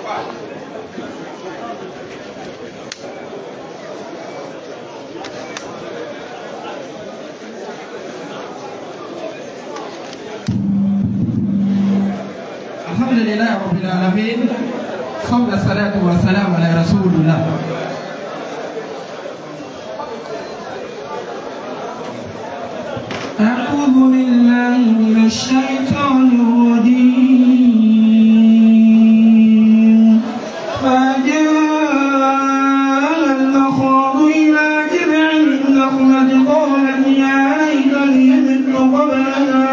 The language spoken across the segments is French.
الحمد لله رب العالمين ثم الصلاة والسلام على رسول الله. أعوذ بالله من الشيطان الرجيم. فجاء المخاض إلى جذع النخلة قالت يا ليتني مت قبل هذا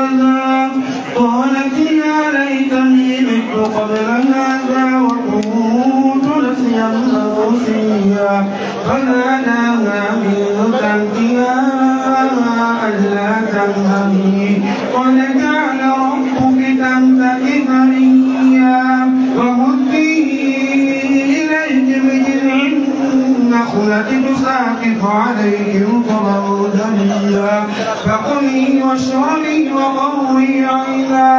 قبل هذا وكنت نسيا منسيا فناداها من تحتها ألا تذهبي قد جعل ربك تحتك ثريا وهدي إليك بجذع النخلة تساقط عليك رطبا جنيا فكلي واشربي وقري عينا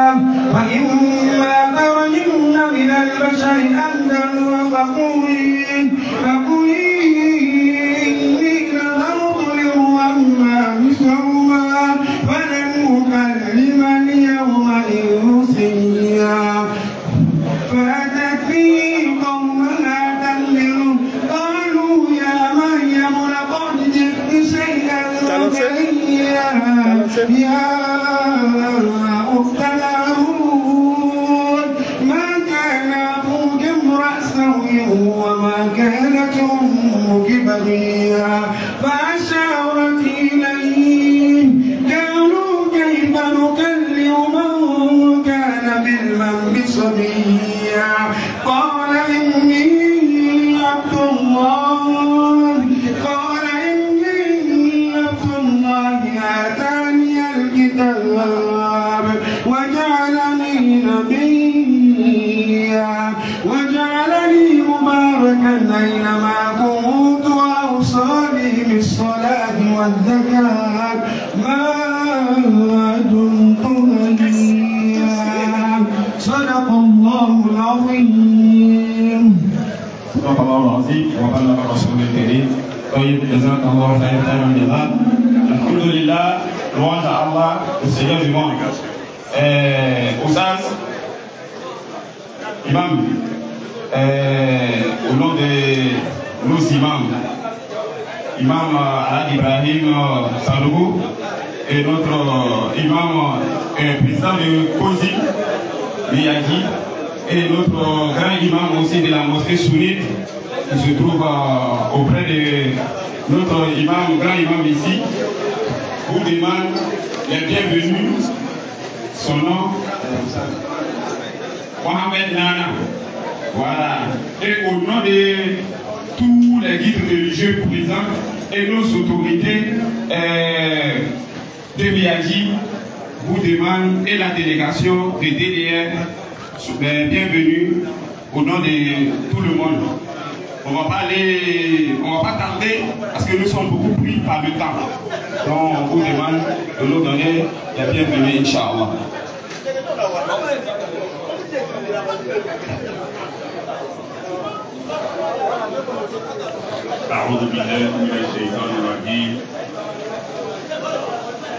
فإما ترجن من البشر أحدا فقولي إني نذرت للرحمن صوما فلن أكلم اليوم إنسيا فأتت به قومها تحمله قالوا يا مريم لقد جئت شيئا نكريا يا أخت هارون ما كان أبوك امرأ سوء وما كانت أمك بغيا فأشارت إليه قالوا كيف نكلم من كان بالمهد صبيا قال إني عبد الله آتاني الكتاب وجعلني نبيا وجعلني مباركا أينما كنت وأوصاني بالصلاة والزكاة ما دمت حيا صدق الله العظيم. صدق الله العظيم وبلغ الرسول الكريم. طيب جزاك الله خيرا من الله. Alhamdulillah, louange à Allah, le Seigneur du monde. Oustaz, Imam, au nom de nos imams, Imam Alad Ibrahim Sanougou et notre imam président de Kozi, Miyagi, et notre grand imam aussi de la mosquée sunnite qui se trouve auprès de notre imam, grand imam ici, vous demande les bienvenus. Son nom, Mohamed Nana. Voilà. Et au nom de tous les guides religieux présents et nos autorités de Miyagi, vous demande et la délégation de DDR, bienvenue au nom de tout le monde. On va pas tarder parce que nous sommes beaucoup pris par le temps. Donc on vous demande de nous donner la bienvenue, Inch'Allah. أعوذ بالله من الشيطان الرجيم.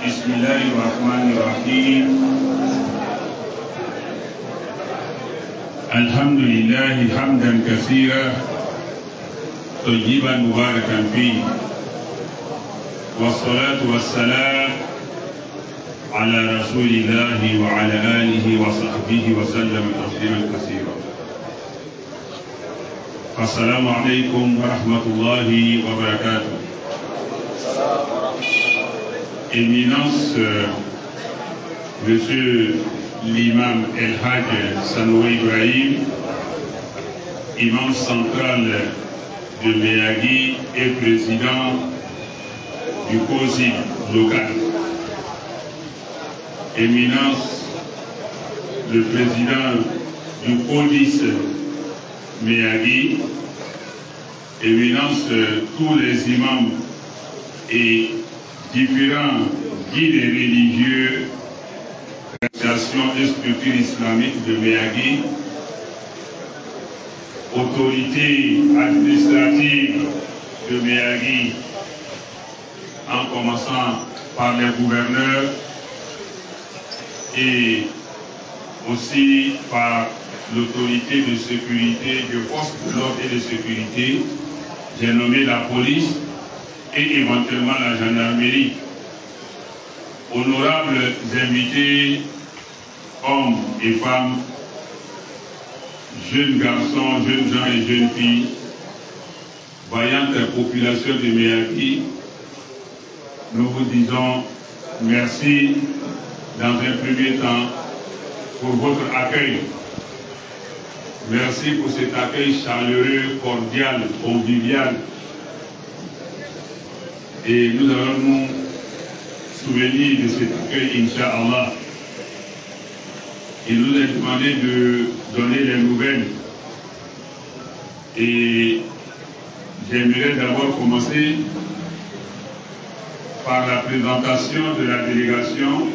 بسم الله الرحمن الرحيم. الحمد لله حمدا كثيرا طيبا مباركا فيه، والصلاة والسلام على رسول الله وعلى آله وصحبه وسلم تسليما كثيرا. السلام عليكم ورحمة الله وبركاته. Éminence, Monsieur l'imam El Hadj Sanougou Ibrahim, imam central de Miyagi et président du COSI local. Éminence, le président du CODIS Miyagi, Éminence, tous les imams et différents guides religieux, associations et structures islamiques de Miyagi, autorités administratives de Méagui, en commençant par les gouverneurs et aussi par l'autorité de sécurité, de forces de l'ordre et de sécurité. J'ai nommé la police et éventuellement la gendarmerie. Honorables invités, hommes et femmes, jeunes garçons, jeunes gens et jeunes filles, vaillante population de Méagui, nous vous disons merci dans un premier temps pour votre accueil. Merci pour cet accueil chaleureux, cordial, convivial. Et nous allons nous souvenir de cet accueil, Inch'Allah. Il nous a demandé de donner les nouvelles. Et j'aimerais d'abord commencer par la présentation de la délégation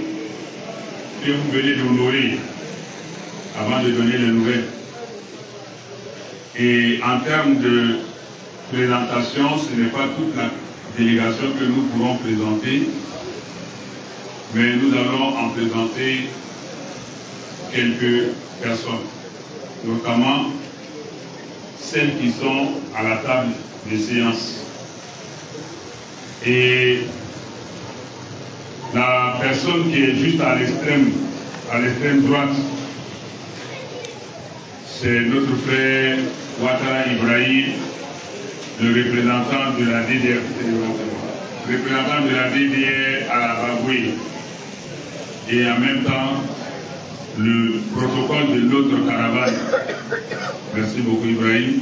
que vous venez d'honorer avant de donner les nouvelles. Et en termes de présentation, ce n'est pas toute la délégation que nous pourrons présenter, mais nous allons en présenter quelques personnes, notamment celles qui sont à la table de séance. Et la personne qui est juste à l'extrême droite, c'est notre frère Ouattara Ibrahim, le représentant de la DDR, à la Bagoué, et en même temps le protocole de notre caravane. Merci beaucoup Ibrahim,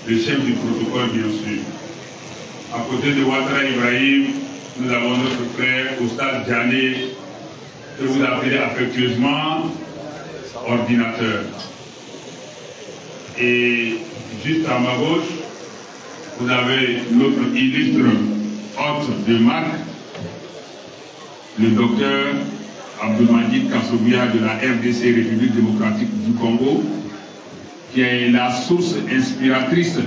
le chef du protocole bien sûr. À côté de Ouattara Ibrahim, nous avons notre frère Oustaz Djané, que vous appelez affectueusement ordinateur. Et juste à ma gauche, vous avez notre illustre hôte de marque, le docteur Abdelmadjid Kassobia de la RDC, République démocratique du Congo, qui est la source inspiratrice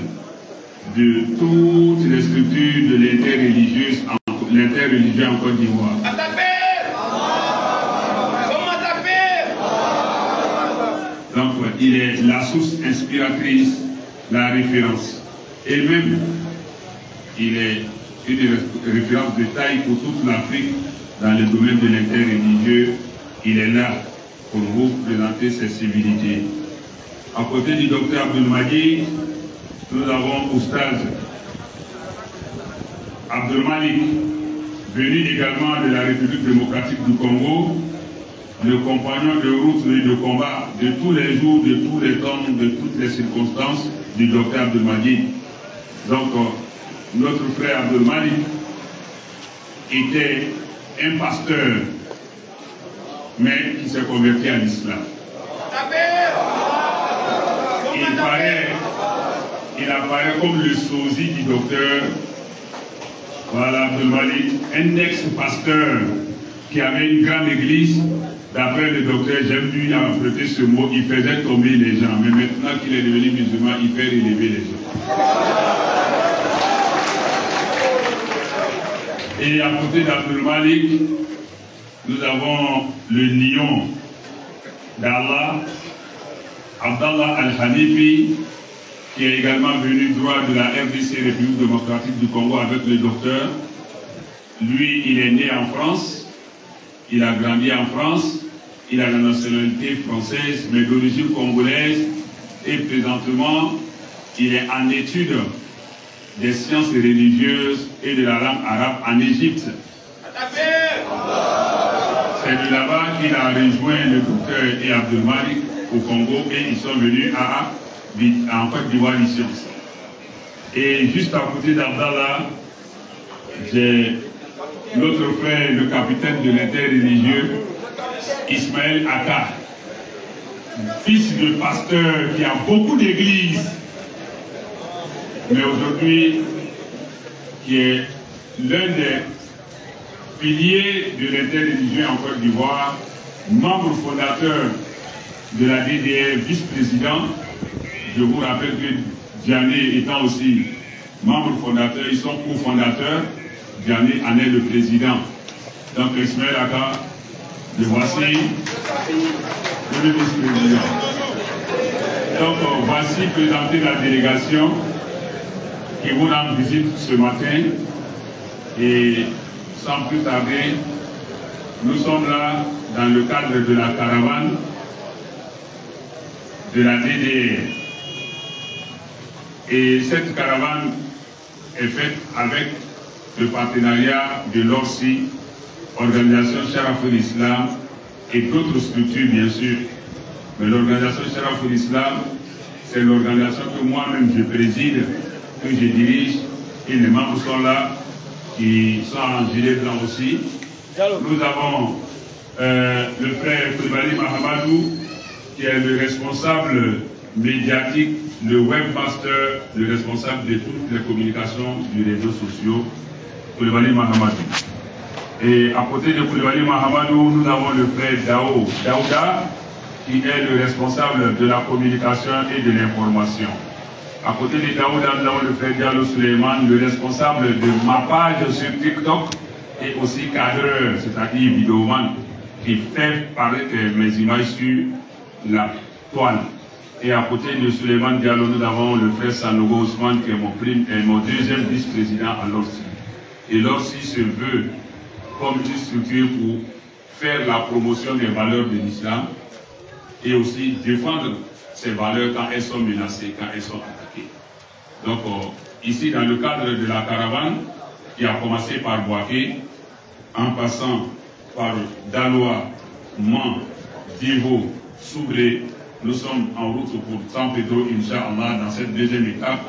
de toutes les structures de l'interreligieux en Côte d'Ivoire. Donc, il est la source inspiratrice, la référence. Et même, il est une référence de taille pour toute l'Afrique dans le domaine de l'interreligieux. Il est là pour vous présenter ses civilités. À côté du docteur Abdelmadjid, nous avons Oustaz Abdelmalik, venu également de la République démocratique du Congo, le compagnon de route et de combat de tous les jours, de tous les temps, de toutes les circonstances du docteur Abdelmadjid. Donc, notre frère Abdelmalik était un pasteur, mais qui s'est converti à l'islam. Il apparaît comme le sosie du docteur, voilà, Abdelmalik, un ex-pasteur qui avait une grande église. D'après le docteur, j'aime lui emprunter ce mot, il faisait tomber les gens. Mais maintenant qu'il est devenu musulman, il fait relever les gens. Et à côté d'Abdelmalik, nous avons le lion d'Allah, Abdallah Al-Hanifi, qui est également venu droit de la RDC, République démocratique du Congo, avec le docteur. Lui, il est né en France. Il a grandi en France, il a la nationalité française, mais d'origine congolaise, et présentement, il est en études des sciences religieuses et de la langue arabe en Égypte. C'est de là-bas qu'il a rejoint le docteur et Abdelmalik au Congo, et ils sont venus en Côte d'Ivoire ici. Et juste à côté d'Abdallah, j'ai notre frère, le capitaine de l'interreligieux, Ismaël Aka, fils de pasteur qui a beaucoup d'églises, mais aujourd'hui qui est l'un des piliers de l'interreligieux en Côte d'Ivoire, membre fondateur de la DDR, vice-président, je vous rappelle que Diané étant aussi membre fondateur, ils sont cofondateurs, Diané en est le président. Donc Ismaël Aka, le voici, le vice-président. Donc voici présenter la délégation qui vous rend visite ce matin. Et sans plus tarder, nous sommes là dans le cadre de la caravane de la DDR. Et cette caravane est faite avec le partenariat de l'ORSI, Organisation Sharaful Islam, et d'autres structures bien sûr. Mais l'Organisation Sharaful Islam, c'est l'organisation que moi-même je préside, que je dirige, et les membres sont là, qui sont en gilet blanc aussi. Nous avons le frère Koulibaly Mahamadou, qui est le responsable médiatique, le webmaster, le responsable de toutes les communications du réseau social, Koulibaly Mahamadou. Et à côté de Koulibaly Mahamadou, nous avons le frère Daouda, qui est le responsable de la communication et de l'information. À côté de Daouda, nous avons le frère Diallo Suleiman, le responsable de ma page sur TikTok, et aussi cadreur, c'est-à-dire vidéoman, qui fait paraître mes images sur la toile. Et à côté de Suleiman Diallo, nous avons le frère Sanogo Ousmane, qui est mon deuxième vice-président à l'ORSI. Et l'ORSI se veut comme une structure pour faire la promotion des valeurs de l'islam et aussi défendre ces valeurs quand elles sont menacées, quand elles sont attaquées. Donc ici, dans le cadre de la caravane, qui a commencé par Boaké, en passant par Daloa, Man, Divo, Soubré, nous sommes en route pour San Pedro, Inch'Allah, dans cette deuxième étape,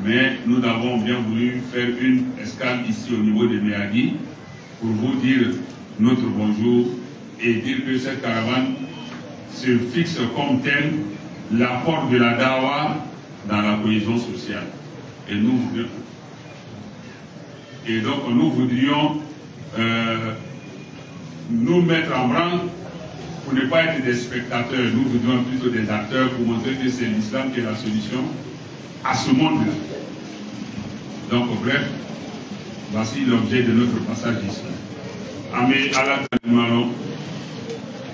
mais nous avons bien voulu faire une escale ici au niveau de Méagui pour vous dire notre bonjour et dire que cette caravane se fixe comme thème l'apport de la Dawa dans la cohésion sociale. Et donc nous voudrions nous mettre en branle pour ne pas être des spectateurs, nous voudrions plutôt des acteurs pour montrer que c'est l'islam qui est la solution à ce monde-là. Donc bref, voici l'objet de notre passage ici. Amé ala Malon,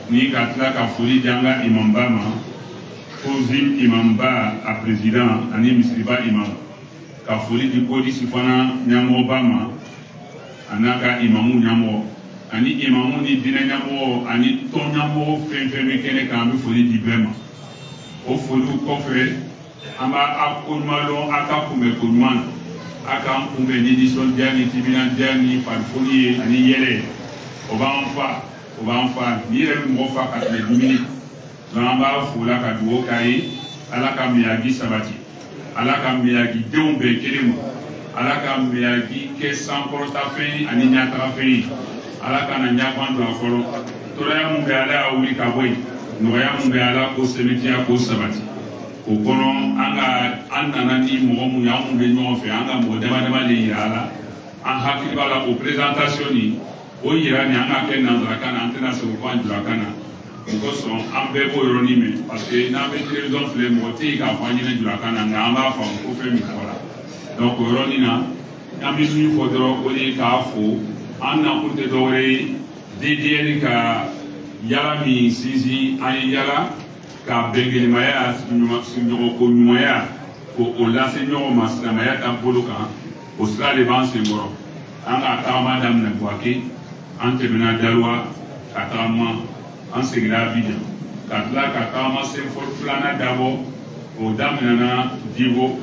ni katla kafuli danga imambama, kozim imamba a président, ani misriba imam, kafuli di kodi sifana nyamo bama, anaka imamu nyamo, ani imamu ni dina nyamo, ani ton nyamo fenfeme kene kambi fuli di bema. O fulu kofre, amba akunmalon akakume kunman, akampume ni dison diani tibina diani parfoli ani yele. On va en faire, ni le mot fa 4 minutes. On va fula ka duo kai, ala ka miyagi sabati, ala ka miyagi deumbe kelemo, ala ka miyagi ke 100% fait, ani nyata fait, ala ka na nyakwan do aforo. Toya mumbe ala awuli ka boy, noya mumbe ala ko semetia ko sabati. Ko kono anga anana ni mo mu ya mumbe nyo fe anga mo dema le yala. An hakili bala ko présentation ni o yira ni an ka kɛ nanzarakan na an tɛna se k'o fɔ an jurakan na o kosɔn an bɛɛ b'o yɔrɔnin mɛn parce que n'an bɛ télévision filɛ mɔgɔ tɛ yen k'a fɔ an ɲɛna jurakan na nka an b'a faamu ko fɛn min fɔra donc o yɔrɔnin na an bɛ min fɔ dɔrɔn o de ye k'a fo an nakun tɛ dɔwɛrɛ ye DDR ka yala min sinsin an ye yala ka bɛngelimaya sigiɲɔgɔnko ɲumanya k'o lase ɲɔgɔn ma silamɛya ta bolo kan o sira de b'an senkɔrɔ an ka tagama daminɛ Buwake. An tɛmɛna Daloa ka tagama an seginna Abidjan ka tila ka tagama Senfort filanan dabɔ o daminɛna Divo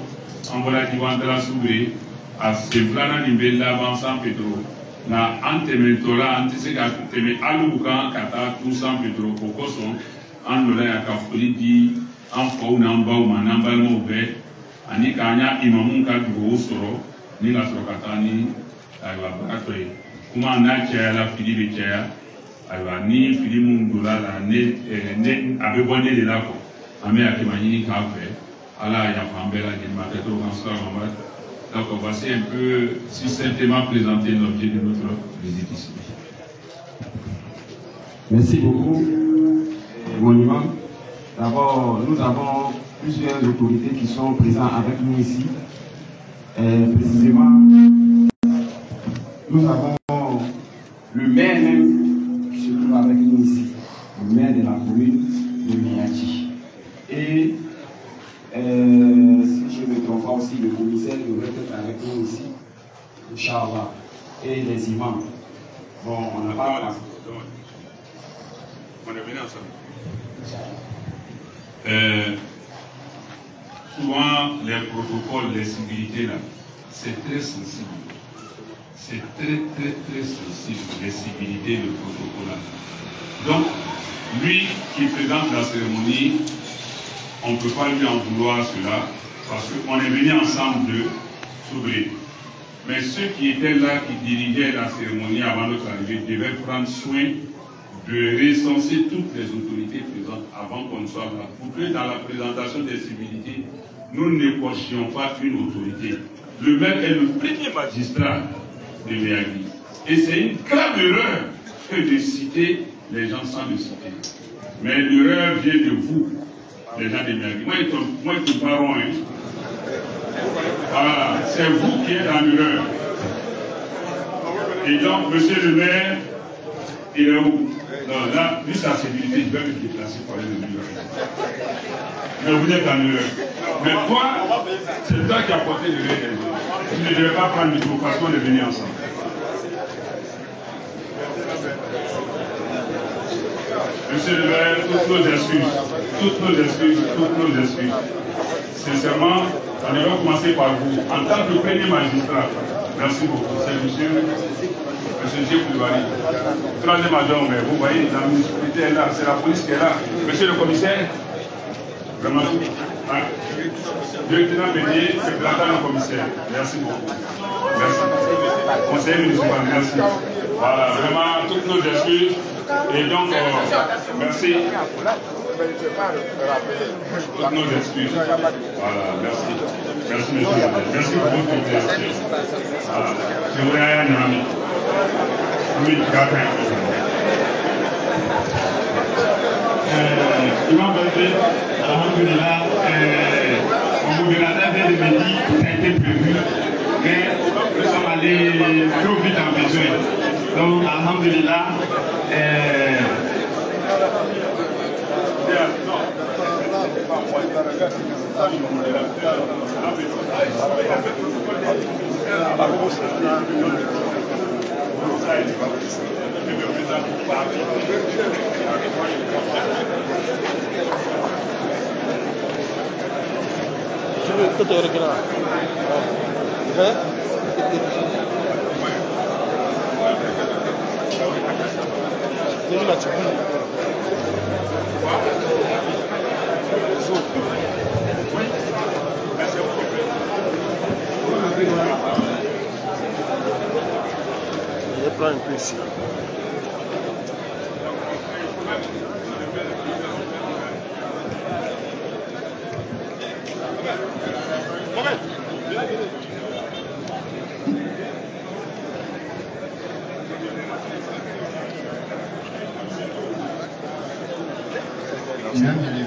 an bɔra Divo an taara Soubré a sen filanan nin bɛ laban San Pedro nka an tɛmɛtɔla an tɛ se ka tɛmɛ hali u kan ka taa tu San Pedro o kosɔn an nɔla yan ka foli di an faw n'an baw ma n'an balimaw bɛɛ ani k'an ya imamu ka dugawu sɔrɔ ni ka sɔrɔ ka taa ni ayiwa bagatɔ ye. Kuma n'a cayala fili bɛ caya ayiwa ni fili minnu donna la a bɛ bɔ ne de la kɔ an bɛ hakilima ɲini k'a fɛ ala y'a yafa an bɛɛ lajɛlen ma kɛ to kan sira ma donc on va un peu succinctement présenter l'objet de notre visite ici. Merci beaucoup mon imam. D'abord, nous avons plusieurs autorités qui sont présentes avec nous ici. Précisément, nous avons le maire même qui se trouve avec nous ici, le maire de la commune de Miyachi. Et si je ne me trompe pas aussi, le commissaire devrait être avec nous ici, Inch'Allah, et les imams. Bon, on n'a pas... On est venu ensemble. Souvent, les protocoles, les civilités, là, c'est très sensible. C'est très sensible, les civilités, le protocole. Là. Donc, lui qui présente la cérémonie, on ne peut pas lui en vouloir cela, parce qu'on est venu ensemble de s'ouvrir. Mais ceux qui étaient là, qui dirigeaient la cérémonie avant notre arrivée, devaient prendre soin de recenser toutes les autorités présentes avant qu'on soit là. Pour que dans la présentation des civilités, nous n'écorchions pas une autorité. Le maire est le premier magistrat de Miami. Et c'est une grave erreur que de citer les gens sans le citer. Mais l'erreur vient de vous, les gens de Miami. Moi, je ne parle pas. Voilà, c'est vous qui êtes en erreur. Et donc, monsieur le maire, il est où? Non, là, lui, sa sécurité, je vais me déplacer pour aller le bureau. Mais vous êtes en erreur. Mais toi, c'est toi qui as porté le lait. Tu ne devais pas prendre le micro parce qu'on est venus ensemble. Monsieur le maire, toutes nos excuses. Sincèrement, on va commencer par vous. En tant que premier magistrat, merci beaucoup. C'est monsieur Koulibaly. Troisième adjoint, mais vous voyez, la municipalité est là, c'est la police qui est là. Monsieur le commissaire, vraiment, directeur Bédier, secrétaire du commissaire. Merci beaucoup. Merci. Conseiller municipal, merci. Voilà, vraiment, toutes nos excuses. Et donc, merci. Toutes nos excuses. Voilà, merci. Merci, monsieur. Merci pour votre excuses. Voilà. Je voudrais aller à Nami. Oui, Imam Baldé, alhamdulillah, au modérateur vient de me dire que ça a été prévu, mais nous sommes allés trop vite en besoin. Donc, alhamdulillah, prends un peu ici. Mesdames et messieurs,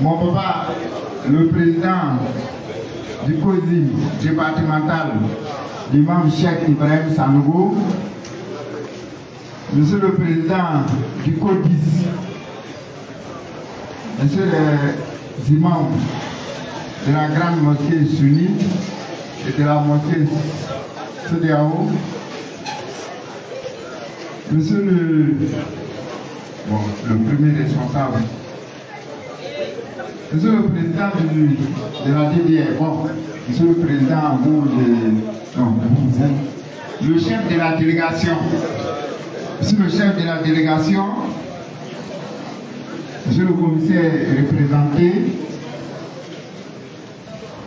mon papa, le président du COSI départemental, l'imam Cheikh Ibrahim Sanogo, monsieur le président du CODIS, monsieur les imams de la grande mosquée sunnite et de la mosquée CEDEAO, monsieur le premier responsable, monsieur le président de la DDR, monsieur le président, le chef de la délégation, monsieur le chef de la délégation, monsieur le commissaire représenté,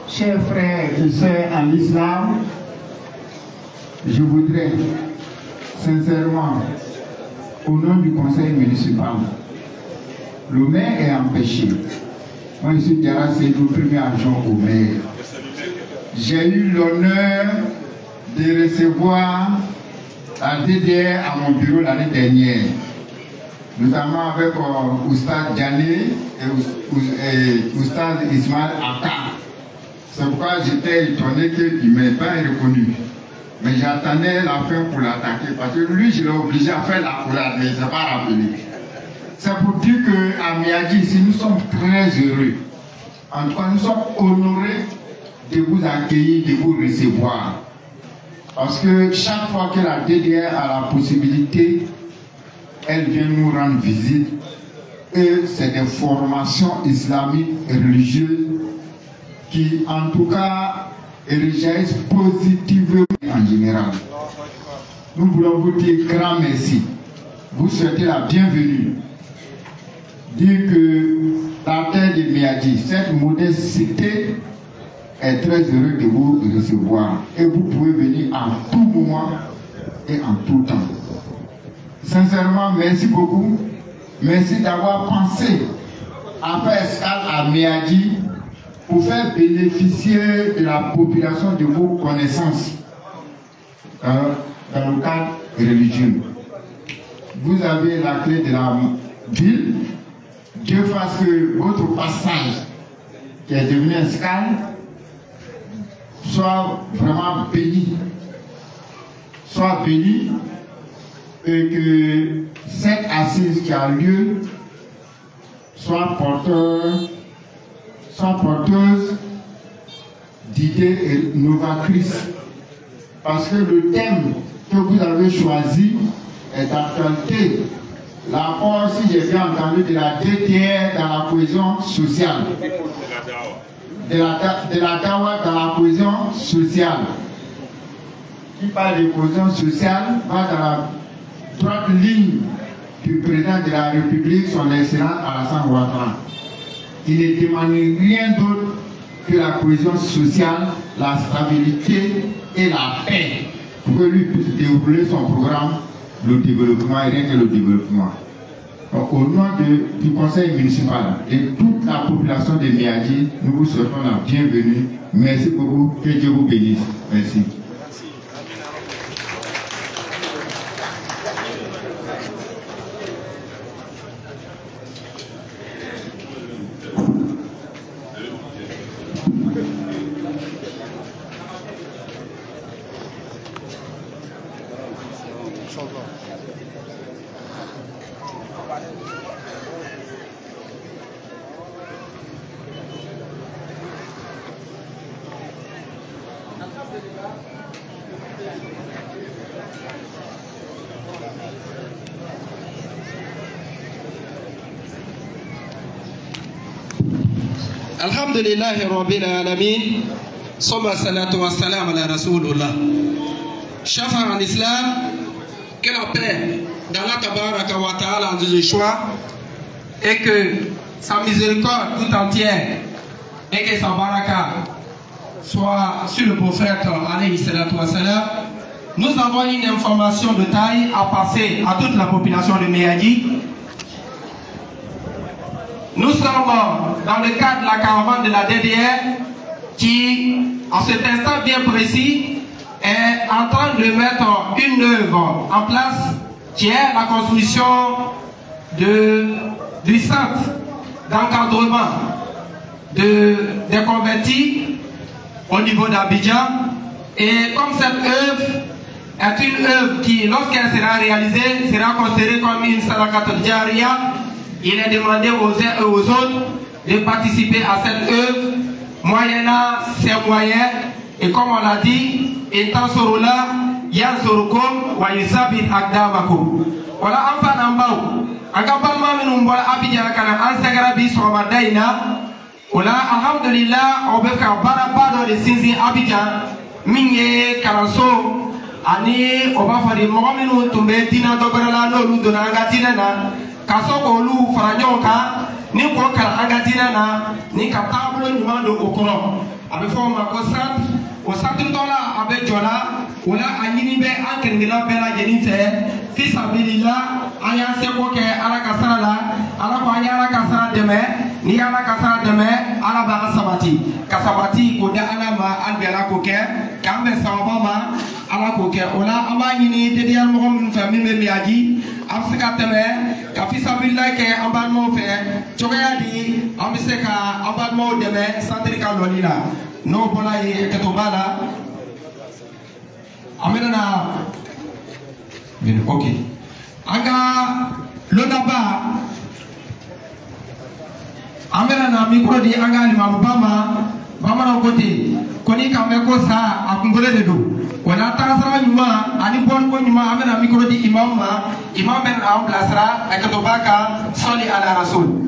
chers frères et sœurs en l'islam, je voudrais sincèrement, au nom du conseil municipal, le maire est empêché. Moi, je suis Diarra Seydou, premier adjoint au maire. J'ai eu l'honneur de recevoir la DDR à mon bureau l'année dernière, notamment avec Oustad Djané et Oustad Ismaël Aka. C'est pourquoi j'étais étonné qu'il ne m'ait pas reconnu. Mais j'attendais la fin pour l'attaquer parce que lui, je l'ai obligé à faire la coulade, mais il ne s'est pas rappelé. C'est pour dire qu'à Miadji, ici, nous sommes très heureux. En tout cas, nous sommes honorés de vous accueillir, de vous recevoir. Parce que chaque fois que la DDR a la possibilité, elle vient nous rendre visite. Et c'est des formations islamiques et religieuses qui, en tout cas, réagissent positivement en général. Nous voulons vous dire grand merci. Vous souhaitez la bienvenue. Dire que la terre de Miadji, cette modeste cité, est très heureux de vous recevoir. Et vous pouvez venir en tout moment et en tout temps. Sincèrement, merci beaucoup. Merci d'avoir pensé à faire escale à Miadji pour faire bénéficier de la population de vos connaissances dans le cadre religieux. Vous avez la clé de la ville. Dieu fasse que votre passage, qui est devenu escale, soit vraiment béni. Soit béni et que cette assise qui a lieu soit porteuse d'idées novatrices. Parce que le thème que vous avez choisi est d'actualité. L'apport, si j'ai bien entendu, de la DDR dans la cohésion sociale. De la Dawa dans la cohésion sociale. Qui parle de cohésion sociale va dans la droite ligne du président de la République, son excellence Alassane Ouattara. Il ne demande rien d'autre que la cohésion sociale, la stabilité et la paix pour que lui puisse dérouler son programme, le développement et rien que le développement. Donc, au nom du conseil municipal et de toute la population de Miadji, nous vous souhaitons la bienvenue. Merci beaucoup. Que Dieu vous bénisse. Merci. Alhamdulillahi Rabbil Alamin. Soma salatu wa salam ala Rasulullah. Chers frères en islam, que la paix d'Allah Tabaraka wa Ta'ala en Dieu choix et que sa miséricorde tout entière et que sa baraka soit sur le prophète alayhi salatu wa salam. Nous avons une information de taille à passer à toute la population de Miadji. Nous sommes dans le cadre de la caravane de la DDR qui, à cet instant bien précis, est en train de mettre une œuvre en place qui est la construction du centre d'encadrement des convertis au niveau d'Abidjan. Et comme cette œuvre est une œuvre qui, lorsqu'elle sera réalisée, sera considérée comme une sadaqat al-jariya, il est demandé aux uns et aux autres de participer à cette œuvre moyennant ses moyens. Et comme on l'a dit, étant sorula, yansorukum wa yusabit akdamakum. Voilà, enfin en bas. Akabama minumbola abidjan kana ansagarabi somadaina. Voilà, alhamdulillah, on veut faire barabado de sinzi abidjan. Minye karanso. Ani, on va faire des moments tumbe dina dobrala no ludonanga dinana. Kasoko lu faranyoka ni ko kala angatina na ni katablo nyuma do okoro abe fo ma ko sat o satu dola abe jola wala anyini be ankengela bela jenite fi sabilillah aya se ko ke ala kasara la ala ko aya ala kasara deme ni ala kasara deme ala ba sabati kasabati ko de ala ma al bi ala ko ke kambe sawaba ma ala ko ke ola ama nyini de yar mo min fa min be miaji afsika teme ka fi sabilillah ke ambal mo fe choya di ambiseka ambal mo deme sandri ka lolila no bola yi ke to bala amena ok aga lodaba amena na mikro di anga ni mabama bama na kote koni kambe ko sa akungole de do wala tarasara nyuma ani bon ko nyuma amena mikro di imam ma imam ben am blasra akato baka soli ala rasul.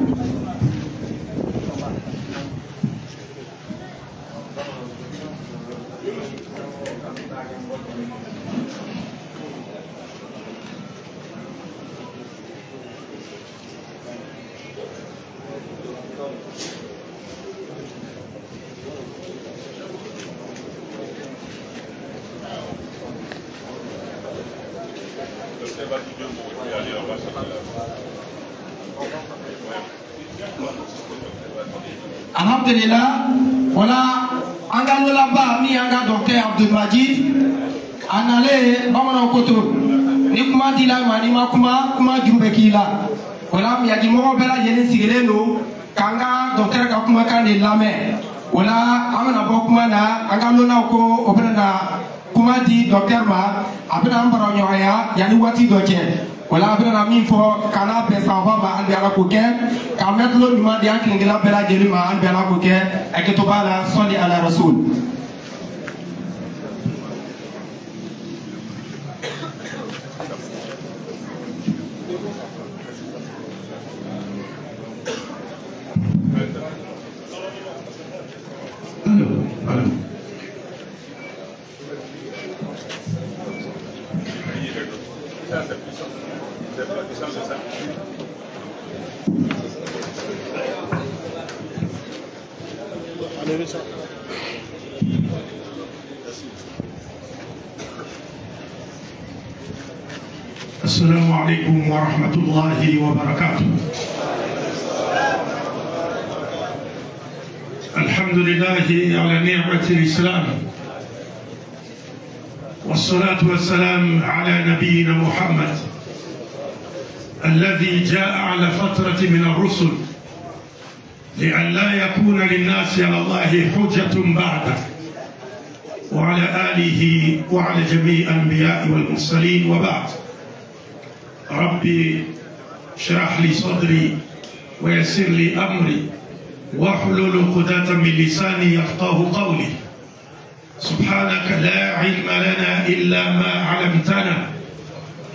Alhamdulillah, voilà, anga lola ba mi anga docteur Abdul Majid, anale bamana koto, ni kuma dila mani ma kuma jumbe kila, voilà mi yadi mo bela yene sigele no, kanga docteur ka kuma kan de lame, voilà amana bo kuma na anga lola ko obena kuma di docteur ma, abena ambara nyoya yani wati doche. Voilà, après la mine for kana pesa baba albi ala koke ka metlo nyuma di akingila bela jelima albi ala koke aketo bala soli ala rasul. السلام عليكم ورحمة الله وبركاته. الحمد لله على نعمة الإسلام والصلاة والسلام على نبينا محمد الذي جاء على فترة من الرسل لأن لا يكون للناس على الله حجة بعده وعلى آله وعلى جميع الأنبياء والمرسلين وبعد. ربي اشرح لي صدري ويسر لي أمري واحلل عقدة من لساني يفقه قولي. سبحانك لا علم لنا إلا ما علمتنا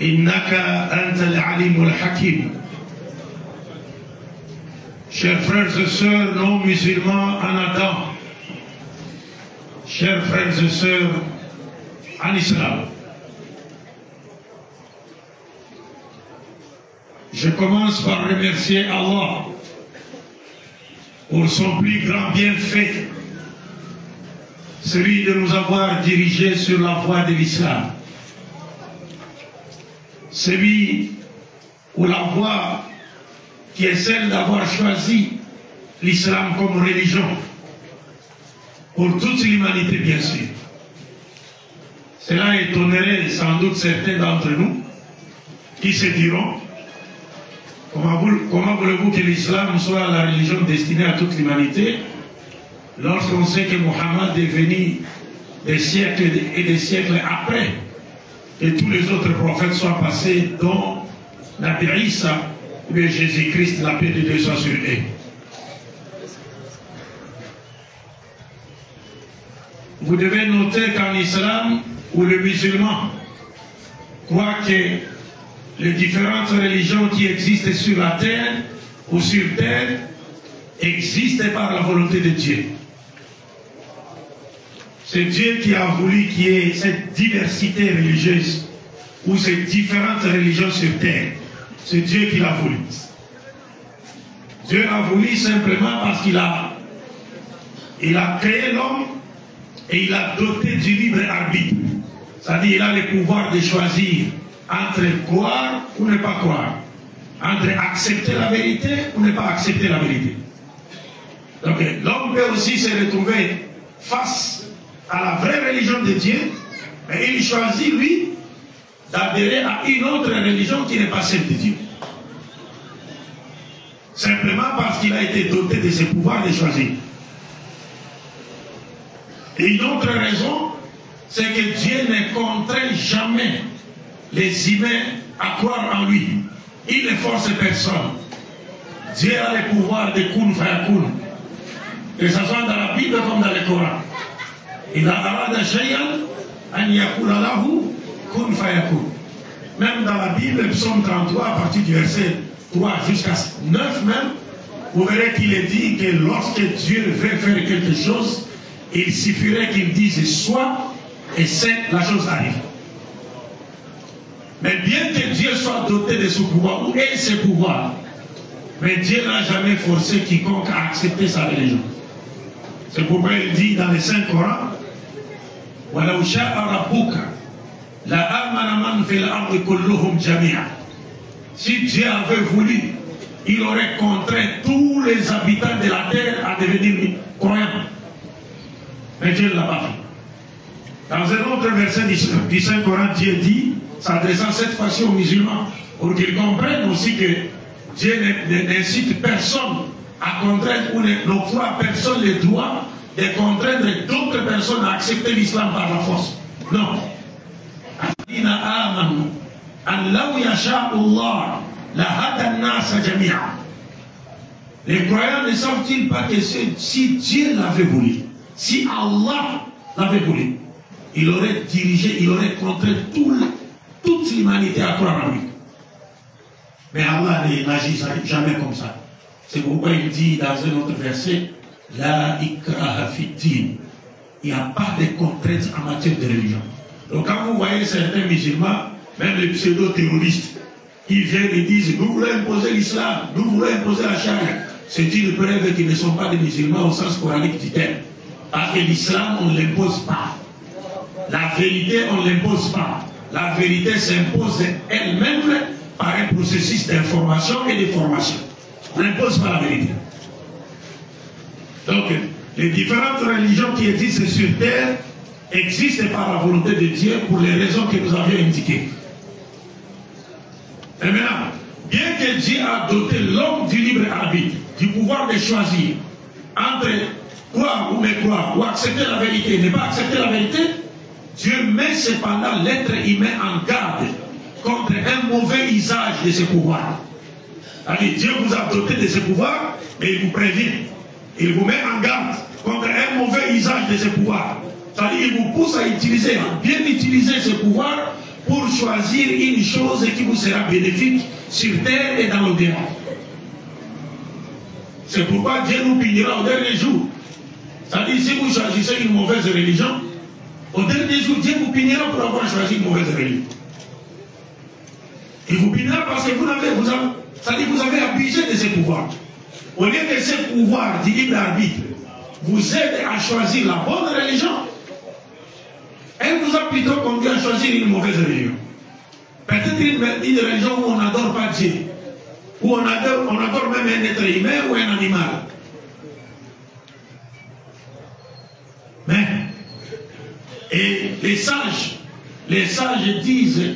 إنك أنت العليم الحكيم. Chers frères et sœurs non musulmans en Adam, chers frères et sœurs en islam, je commence par remercier Allah pour son plus grand bienfait, celui de nous avoir dirigés sur la voie de l'islam. Celui ou la voie qui est celle d'avoir choisi l'islam comme religion pour toute l'humanité, bien sûr. Cela étonnerait sans doute certains d'entre nous qui se diront: comment voulez-vous que l'islam soit la religion destinée à toute l'humanité lorsqu'on sait que Mohammed est venu des siècles et des siècles après et tous les autres prophètes sont passés, dont Nabi Isa, mais Jésus-Christ, la paix de Dieu soit sur eux. Vous devez noter qu'en islam, où le musulman croit que les différentes religions qui existent sur la terre ou sur terre existent par la volonté de Dieu. C'est Dieu qui a voulu qu'il y ait cette diversité religieuse ou ces différentes religions sur terre. C'est Dieu qui l'a voulu. Dieu l'a voulu simplement parce qu'il a créé l'homme et il a doté du libre arbitre. C'est-à-dire qu'il a le pouvoir de choisir entre croire ou ne pas croire, entre accepter la vérité ou ne pas accepter la vérité. Donc l'homme peut aussi se retrouver face à la vraie religion de Dieu, mais il choisit, lui, d'adhérer à une autre religion qui n'est pas celle de Dieu. Simplement parce qu'il a été doté de ce pouvoir de choisir. Et une autre raison, c'est que Dieu ne contraint jamais les humains à croire en lui. Il ne force personne. Dieu a le pouvoir de kun fayakun. Que ce soit dans la Bible comme dans le Coran. Il a arada shay'an an yakuna lahu kun fayakun. Même dans la Bible, psaume 33, à partir du verset 3 jusqu'à 9 même, vous verrez qu'il est dit que lorsque Dieu veut faire quelque chose, il suffirait qu'il dise soit, et c'est la chose arrive. Mais bien que Dieu soit doté de ce pouvoir, ou ait ce pouvoir, mais Dieu n'a jamais forcé quiconque à accepter sa religion. C'est pourquoi il dit dans le Saint-Coran, وَلَوْ شَاءَ رَبُّكَ لَآمَنَ مَنْ فِي الْأَرْضِ كُلُّهُمْ جَمِيعًا. Si Dieu avait voulu, il aurait contraint tous les habitants de la terre à devenir croyants. Mais Dieu ne l'a pas fait. Dans un autre verset du Saint-Coran, Dieu dit, s'adressant cette fois-ci aux musulmans, pour qu'ils comprennent aussi que Dieu n'incite personne à contraindre ou n'octroie à personne le droit de contraindre d'autres personnes à accepter l'islam par la force. Non. Les croyants ne savent-ils pas que si Dieu l'avait voulu, si Allah l'avait voulu, il aurait dirigé, il aurait contraint toute l'humanité à croire en lui. Mais Allah n'agit jamais comme ça. C'est pourquoi il dit dans un autre verset, La ikraha fi-din. Il n'y a pas de contraintes en matière de religion. Donc quand vous voyez certains musulmans, même les pseudo-terroristes, qui viennent et disent, nous voulons imposer l'islam, nous voulons imposer la charia, c'est une preuve qu'ils ne sont pas des musulmans au sens coranique du terme. Parce que l'islam, on ne l'impose pas. La vérité, on ne l'impose pas. La vérité s'impose elle-même par un processus d'information et de formation. On n'impose pas la vérité. Donc, les différentes religions qui existent sur terre existent par la volonté de Dieu pour les raisons que nous avions indiquées. Et maintenant, bien que Dieu a doté l'homme du libre arbitre, du pouvoir de choisir entre croire ou ne croire, ou accepter la vérité, ne pas accepter la vérité, Dieu met cependant l'être humain en garde contre un mauvais usage de ce pouvoir. Allez, Dieu vous a doté de ce pouvoir, mais il vous prévient. Il vous met en garde contre un mauvais usage de ce pouvoir. C'est-à-dire, il vous pousse à utiliser, à bien utiliser ce pouvoir pour choisir une chose qui vous sera bénéfique sur terre et dans l'au-delà. C'est pourquoi Dieu nous punira au dernier jour. C'est-à-dire, si vous choisissez une mauvaise religion, au dernier jour, Dieu vous punira pour avoir choisi une mauvaise religion. Il vous punira parce que vous avez abusé de ce pouvoir. Au lieu que ce pouvoir du libre arbitre vous aide à choisir la bonne religion, elle vous a plutôt conduit à choisir une mauvaise religion. Peut-être une religion où on n'adore pas Dieu, où on adore même un être humain ou un animal. Mais, et les sages disent,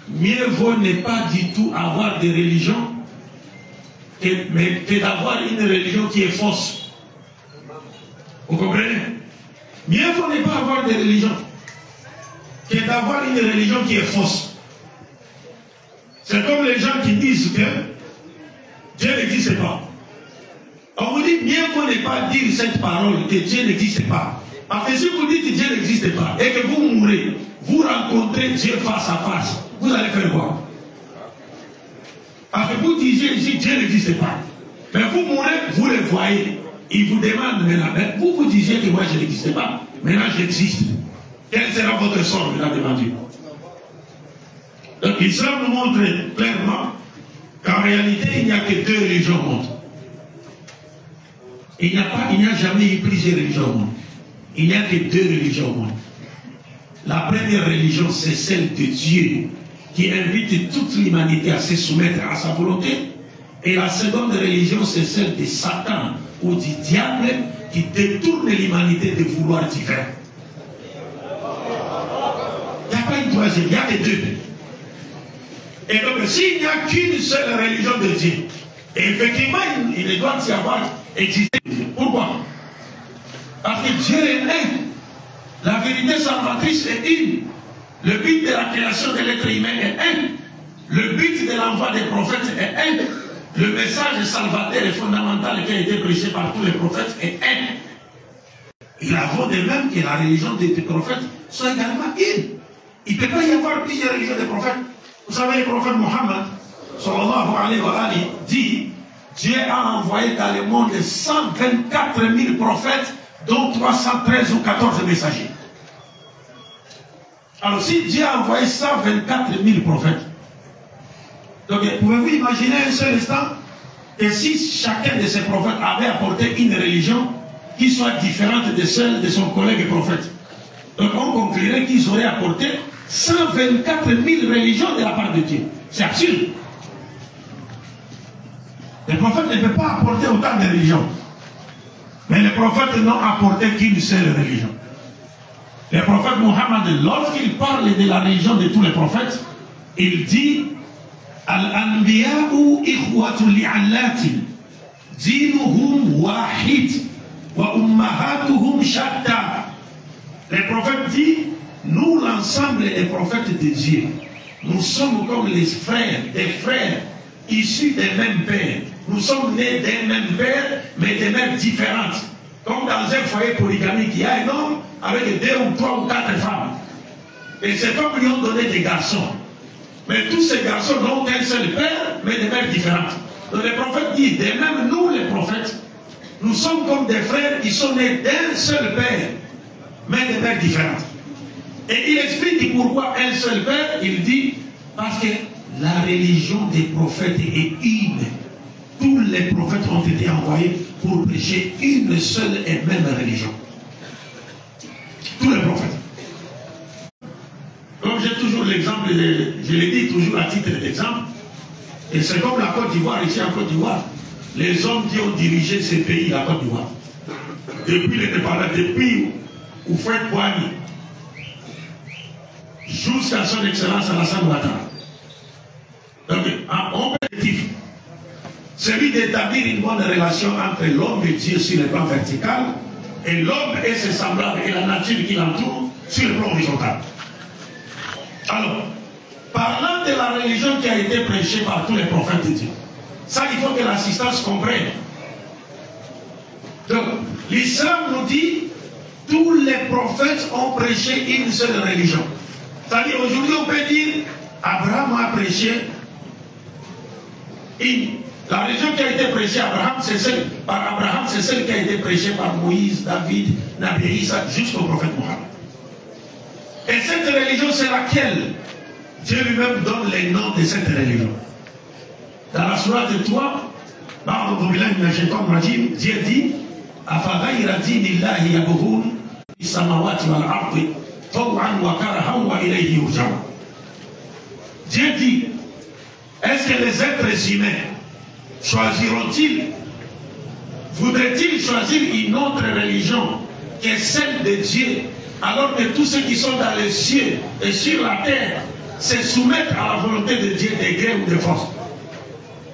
mieux vaut ne pas du tout avoir de religion que d'avoir une religion qui est fausse. Vous comprenez? Mieux vaut ne pas avoir de religion que d'avoir une religion qui est fausse. C'est comme les gens qui disent que Dieu n'existe pas. On vous dit, mieux vaut ne pas dire cette parole que Dieu n'existe pas. Parce que si vous dites que Dieu n'existe pas et que vous mourrez, vous rencontrez Dieu face à face, vous allez faire quoi? Parce que vous disiez ici, Dieu n'existe pas. Mais vous mourrez, vous le voyez. Il vous demande maintenant, vous disiez que moi je n'existe pas. Maintenant j'existe. Quel sera votre sort maintenant devant Dieu? Donc l'islam nous montre clairement qu'en réalité, il n'y a que deux religions au monde. Il n'y a jamais eu plusieurs religions au monde. Il n'y a que deux religions au monde. La première religion, c'est celle de Dieu, qui invite toute l'humanité à se soumettre à sa volonté. Et la seconde religion, c'est celle de Satan, ou du diable qui détourne l'humanité de vouloir différent. Il n'y a pas une troisième, il y a que deux. Et donc, s'il n'y a qu'une seule religion de Dieu, effectivement, il doit y avoir existé. Pourquoi? Parce que Dieu est un. La vérité salvatrice est une. Le but de la création de l'être humain est un. Le but de l'envoi des prophètes est un. Le message salvateur et fondamental qui a été prêché par tous les prophètes est un. Il avant de même que la religion des prophètes soit également une. Il ne peut pas y avoir plusieurs religions des prophètes. Vous savez, le prophète Mohammed, sallallahu alayhi wa alihi, dit Dieu a envoyé dans le monde 124 000 prophètes, dont 313 ou 14 messagers. Alors, si Dieu a envoyé 124 000 prophètes, donc pouvez-vous imaginer un seul instant que si chacun de ces prophètes avait apporté une religion qui soit différente de celle de son collègue prophète, donc on conclurait qu'ils auraient apporté 124 000 religions de la part de Dieu. C'est absurde. Les prophètes ne peuvent pas apporter autant de religions. Mais les prophètes n'ont apporté qu'une seule religion. Le prophète Mohammed, lorsqu'il parle de la religion de tous les prophètes, il dit Al-Anbiya'u ikhwatu li'allatin dinuhum wahid wa ummahatuhum shatta. Les prophètes disent nous, l'ensemble des prophètes de Dieu, nous sommes comme les frères, des frères issus des mêmes pères. Nous sommes nés d'un même père, mais des mères différentes. Comme dans un foyer polygamique, il y a un homme avec 2 ou 3 ou 4 femmes. Et ces femmes lui ont donné des garçons. Mais tous ces garçons n'ont qu'un seul père, mais des mères différentes. Donc les prophètes disent, de même nous les prophètes, nous sommes comme des frères qui sont nés d'un seul père, mais des mères différentes. Et il explique pourquoi un seul père. Il dit parce que la religion des prophètes est une. Tous les prophètes ont été envoyés pour prêcher une seule et même religion. Tous les prophètes. Comme j'ai toujours l'exemple, je le dis toujours à titre d'exemple, et c'est comme la Côte d'Ivoire, ici en Côte d'Ivoire, les hommes qui ont dirigé ce pays, la Côte d'Ivoire, depuis l'indépendance, depuis Houphouët Boigny, jusqu'à son excellence Alassane Ouattara. Donc, en objectif, celui d'établir une bonne relation entre l'homme et Dieu sur le plan vertical, et l'homme et ses semblables et la nature qui l'entoure sur le plan horizontal. Alors, parlant de la religion qui a été prêchée par tous les prophètes de Dieu, ça il faut que l'assistance comprenne. Donc, l'islam nous dit tous les prophètes ont prêché une seule religion. C'est-à-dire, aujourd'hui, on peut dire Abraham a prêché la religion qui a été prêchée par Abraham, c'est celle qui a été prêchée par Moïse, David, Nabi Isa, jusqu'au prophète Mohammed. Et cette religion, c'est laquelle Dieu lui-même donne les noms de cette religion. Dans la sourate de toi, Dieu dit Afaghaïra dinillahi yabghun bis-samawati wal-ardi taw'an wa karahan wa ilayhi yurja'un. Dieu dit, est-ce que les êtres humains choisiront-ils, voudraient-ils choisir une autre religion que celle de Dieu, alors que tous ceux qui sont dans les cieux et sur la terre se soumettent à la volonté de Dieu de gré ou de force?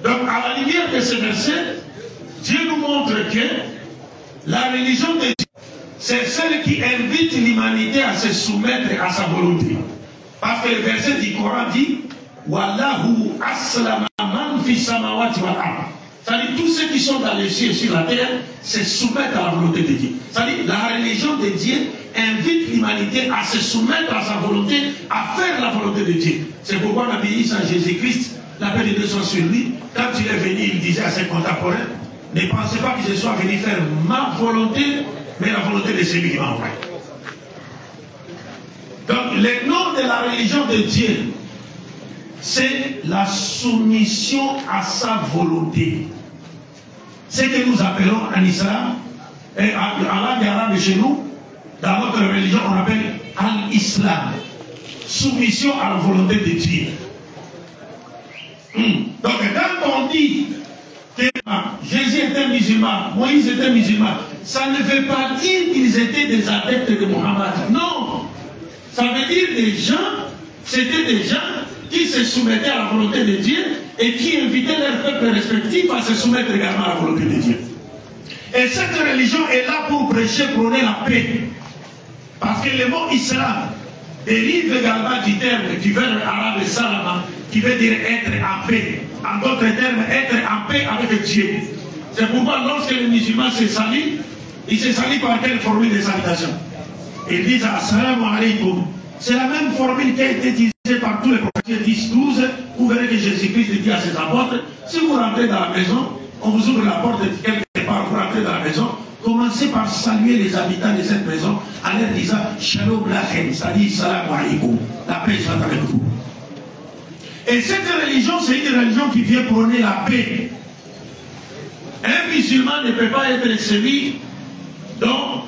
Donc, à la lumière de ce verset, Dieu nous montre que la religion de Dieu, c'est celle qui invite l'humanité à se soumettre à sa volonté. Parce que le verset du Coran dit Wallahu aslama man fi samawati wal ard. C'est-à-dire tous ceux qui sont dans les cieux et sur la terre se soumettent à la volonté de Dieu. C'est-à-dire la religion de Dieu invite l'humanité à se soumettre à sa volonté, à faire la volonté de Dieu. C'est pourquoi Nabi Isa Jésus-Christ, la paix de Dieu soit sur lui, quand il est venu, il disait à ses contemporains, ne pensez pas que je sois venu faire ma volonté, mais la volonté de celui qui m'a envoyé. Donc, le nom de la religion de Dieu, c'est la soumission à sa volonté. Ce que nous appelons en islam, et en langue arabe chez nous, dans notre religion, on appelle al-islam. Soumission à la volonté de Dieu. Donc, quand on dit Jésus était musulman, Moïse était musulman. Ça ne veut pas dire qu'ils étaient des adeptes de Mohammed. Non. Ça veut dire des gens, c'était des gens qui se soumettaient à la volonté de Dieu et qui invitaient leurs peuples respectifs à se soumettre également à la volonté de Dieu. Et cette religion est là pour prêcher, prôner la paix. Parce que le mot islam dérive également du terme, du verbe arabe salama, qui veut dire être en paix. En d'autres termes, être en paix avec Dieu. C'est pourquoi lorsque les musulmans se saluent, ils se saluent par quelle formule de salutation? Ils disent assalamu alaikum. C'est la même formule qui a été utilisée par tous les prophètes 10, 12. Vous verrez que Jésus-Christ dit à ses apôtres, si vous rentrez dans la maison, on vous ouvre la porte de quelque part, vous rentrez dans la maison, commencez par saluer les habitants de cette maison en leur disant Shalom lachem, c'est-à-dire salam alaikum, la paix soit avec vous. Et cette religion, c'est une religion qui vient prôner la paix. Un musulman ne peut pas être celui dont,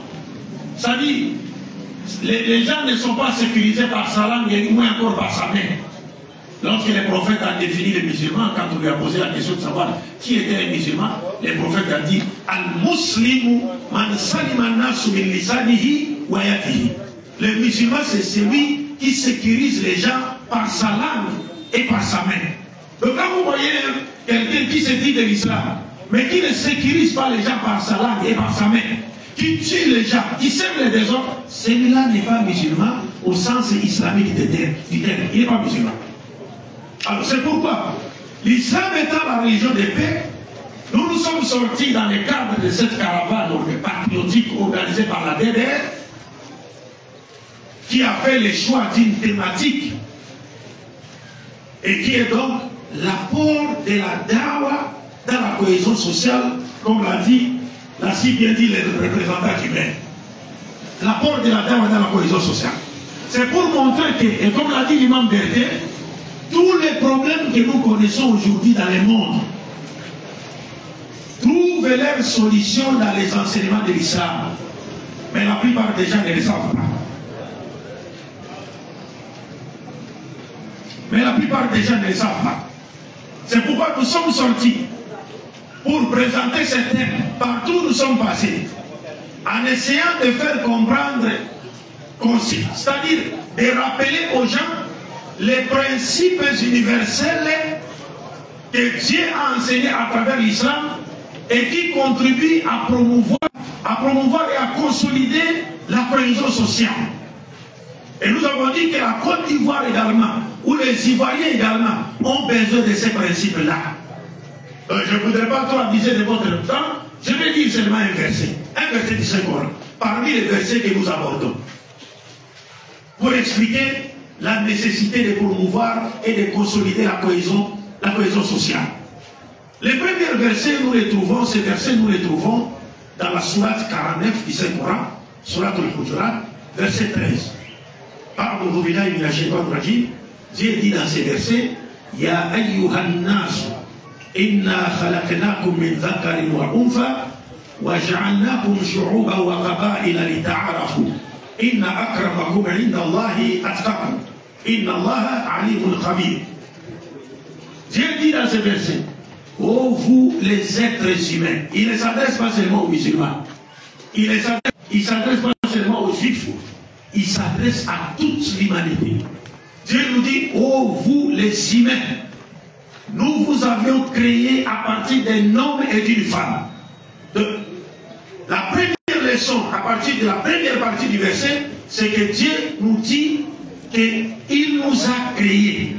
ça dit, les gens ne sont pas sécurisés par sa langue et moins encore par sa main. Lorsque les prophètes ont défini les musulmans, quand on lui a posé la question de savoir qui étaient les musulmans, les prophètes ont dit Al-Muslimu man salima nasu min lisanihi wa yadihi. Le musulman, c'est celui qui sécurise les gens par sa langue et par sa main. Donc quand vous voyez quelqu'un qui se dit de l'islam, mais qui ne sécurise pas les gens par sa langue et par sa main, qui tue les gens, qui sème les désordres, celui-là n'est pas musulman au sens islamique du terme. Il n'est pas musulman. Alors c'est pourquoi l'islam étant la religion de paix, nous nous sommes sortis dans le cadre de cette caravane patriotique organisée par la DDR, qui a fait le choix d'une thématique et qui est donc l'apport de la dawa dans la cohésion sociale, comme l'a si bien dit le représentant cubain. L'apport de la dawa dans la cohésion sociale. C'est pour montrer que, et comme l'a dit l'imam Berger, tous les problèmes que nous connaissons aujourd'hui dans le monde trouvent leur solution dans les enseignements de l'islam. Mais la plupart des gens ne le savent pas. Mais la plupart des gens ne le savent pas. C'est pourquoi nous sommes sortis pour présenter ce thème partout où nous sommes passés, en essayant de faire comprendre, c'est-à-dire de rappeler aux gens les principes universels que Dieu a enseignés à travers l'islam et qui contribuent à promouvoir et à consolider la cohésion sociale. Et nous avons dit que la Côte d'Ivoire également, ou les Ivoiriens également, ont besoin de ces principes-là. Je ne voudrais pas trop abuser de votre temps, je vais dire seulement un verset du Saint-Coran, parmi les versets que nous abordons, pour expliquer la nécessité de promouvoir et de consolider la cohésion sociale. Les premiers versets, ces versets, nous les trouvons dans la sourate 49 du Saint-Coran, sourate al-Hujurat, verset 13. Dieu dit dans ces versets, Ya ayyuhan nasu, inna khalaqnakum min dhakarin wa untha, wa ja'alnakum shu'uban wa qaba'ila lita'arafu. Inna akramakum inda Allahi atqakum. Inna Allaha alimun khabir. Dieu dit dans ces versets, ô vous les êtres humains, il ne s'adresse pas seulement aux musulmans, il ne s'adresse pas seulement aux juifs, il s'adresse à toute l'humanité. Dieu nous dit, ô vous les humains, nous vous avions créé à partir d'un homme et d'une femme. La première leçon, à partir de la première partie du verset, c'est que Dieu nous dit qu'il nous a créés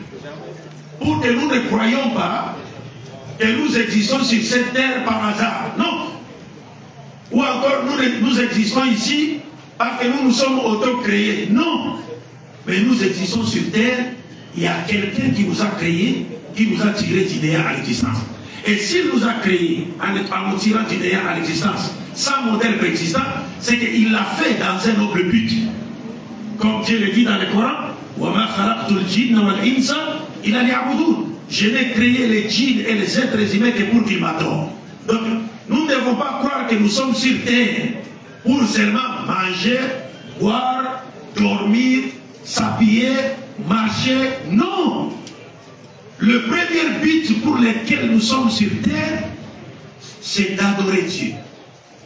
pour que nous ne croyions pas que nous existons sur cette terre par hasard. Non. Ou encore nous existons ici parce que nous nous sommes auto-créés. Non. Mais nous existons sur terre, il y a quelqu'un qui nous a créés, qui nous a tiré d'idéal à l'existence. Et s'il nous a créés en nous tirant d'idéal à l'existence, sans modèle préexistant, c'est qu'il l'a fait dans un noble but. Comme Dieu le dit dans le Coran, je n'ai créé les djinns et les êtres humains que pour qu'ils m'adorent. Donc, nous ne devons pas croire que nous sommes sur terre pour seulement manger, boire, dormir, s'habiller, marcher. Non! Le premier but pour lequel nous sommes sur terre, c'est d'adorer Dieu.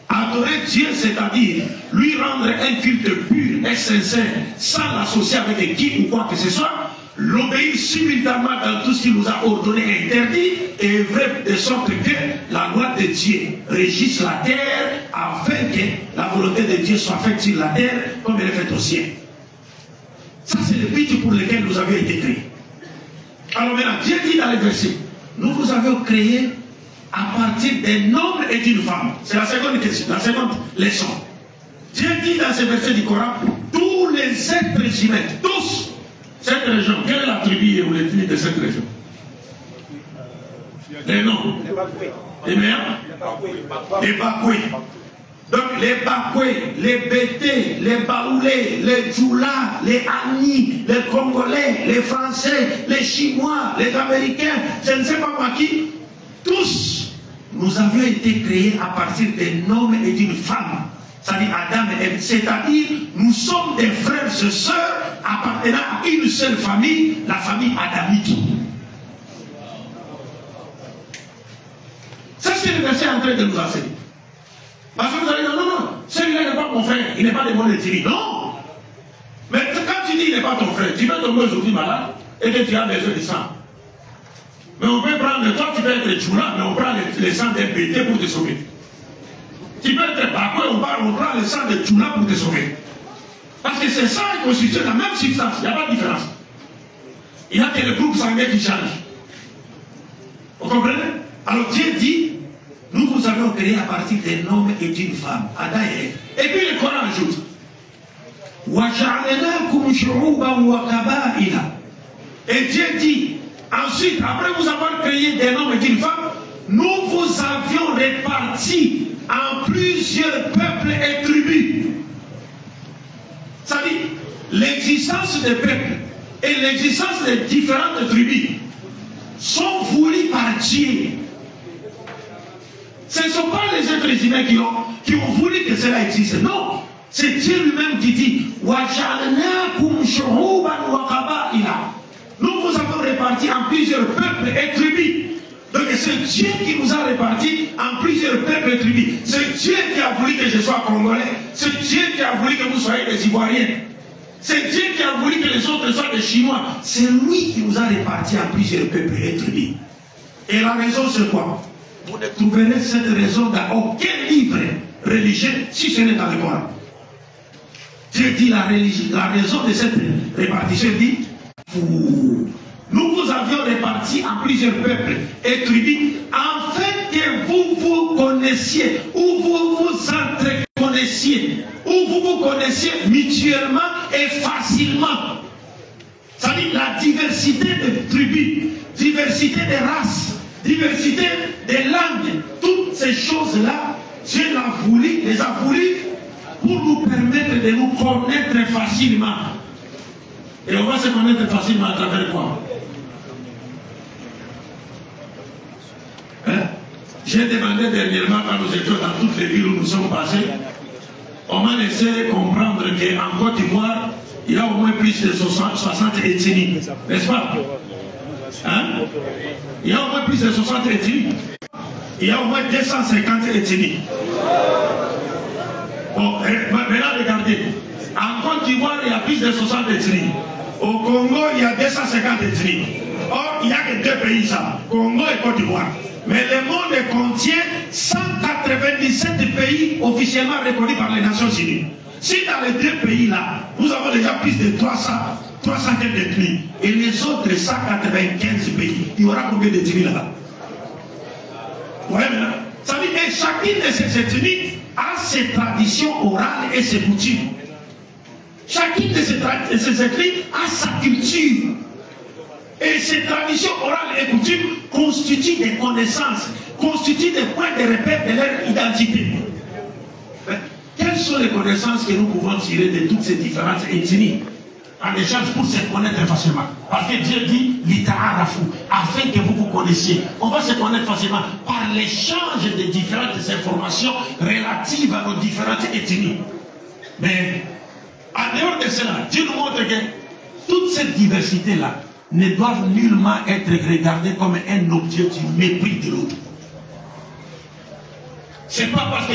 Adorer Dieu, c'est-à-dire lui rendre un culte pur et sincère, sans l'associer avec qui ou quoi que ce soit, l'obéir simultanément dans tout ce qu'il nous a ordonné et interdit, et œuvrer de sorte que la loi de Dieu régisse la terre, afin que la volonté de Dieu soit faite sur la terre comme elle est faite au ciel. Ça, c'est le but pour lequel nous avions été créés. Alors maintenant, Dieu dit dans les versets, nous vous avons créés à partir d'un homme et d'une femme. C'est la seconde question, la seconde leçon. Dieu dit dans ces versets du Coran, tous les êtres humains, tous, cette région, quelle est la tribu ou l'ethnie de cette région? Les noms. Les meilleurs? Les Bakoué. Donc les Bakoué, les Bété, les Baoulés, les Djoula, les Ani, les Congolais, les Français, les Chinois, les Américains, je ne sais pas moi qui, tous, nous avions été créés à partir d'un homme et d'une femme. C'est-à-dire Adam et Ève. C'est-à-dire, nous sommes des frères et sœurs appartenant à une seule famille, la famille adamique. Ça, c'est le verset en train de nous enseigner. Parce que vous allez dire, non, non, celui-là n'est pas mon frère, il n'est pas de mon ethnie. Non! Mais quand tu dis il n'est pas ton frère, tu peux tomber aujourd'hui malade et que tu as besoin de sang. Mais on peut prendre, toi tu peux être Djoula, mais on prend le sang d'un Bété pour te sauver. Tu peux être Bakoué, on prend le sang de Djoula pour te sauver. Parce que c'est ça qui constitue la même substance, il n'y a pas de différence. Il n'y a que le groupe sanguin qui change. Vous comprenez? Alors Dieu dit, nous vous avons créé à partir d'un homme et d'une femme, Adam et Ève. Et puis le Coran ajoute, et Dieu dit, ensuite, après vous avoir créé d'un homme et d'une femme, nous vous avions répartis en plusieurs peuples et tribus. C'est-à-dire, l'existence des peuples et l'existence des différentes tribus sont voulues par Dieu. Ce ne sont pas les êtres humains qui ont voulu que cela existe. Non, c'est Dieu lui-même qui dit nous vous avons répartis en plusieurs peuples et tribus. Donc c'est Dieu qui nous a répartis en plusieurs peuples et tribus. C'est Dieu qui a voulu que je sois congolais. C'est Dieu qui a voulu que vous soyez des Ivoiriens. C'est Dieu qui a voulu que les autres soient des Chinois. C'est lui qui nous a répartis en plusieurs peuples et tribus. Et la raison c'est quoi? Vous ne trouverez cette raison dans aucun livre religieux si ce n'est dans le Coran. Dieu dit la raison de cette répartition dit nous vous avions répartis en plusieurs peuples et tribus afin que vous vous connaissiez ou vous vous entreconnaissiez ou vous vous connaissiez mutuellement et facilement. C'est-à-dire la diversité de tribus, diversité de races, diversité des langues, toutes ces choses-là, Dieu les a voulu pour nous permettre de nous connaître facilement. Et on va se connaître facilement à travers quoi? Hein? J'ai demandé dernièrement quand nous étions dans toutes les villes où nous sommes passés, on m'a laissé comprendre qu'en Côte d'Ivoire, il y a au moins plus de 60 ethnies, n'est-ce pas? Hein? Il y a au moins plus de 60 ethnies. Il y a au moins 250 ethnies. Bon, maintenant regardez. En Côte d'Ivoire, il y a plus de 60 ethnies. Au Congo, il y a 250 ethnies. Or, il n'y a que deux pays, ça, Congo et Côte d'Ivoire. Mais le monde contient 197 pays officiellement reconnus par les Nations Unies. Si dans les deux pays-là, nous avons déjà plus de 300 ethnies, et les autres 195 pays, il y aura combien d'ethnies là-bas? Vous voyez maintenant? Ça veut dire que chacune de ces ethnies a ses traditions orales et ses coutumes. Chacune de ces ethnies a sa culture. Et ces traditions orales et coutumes constituent des connaissances, constituent des points de repère de leur identité. Mais quelles sont les connaissances que nous pouvons tirer de toutes ces différentes ethnies en échange pour se connaître facilement? Parce que Dieu dit l'ita'arafu, afin que vous vous connaissiez. On va se connaître facilement par l'échange de différentes informations relatives à nos différentes ethnies. Mais en dehors de cela, Dieu nous montre que toute cette diversité-là ne doivent nullement être regardées comme un objet du mépris de l'autre. C'est pas parce que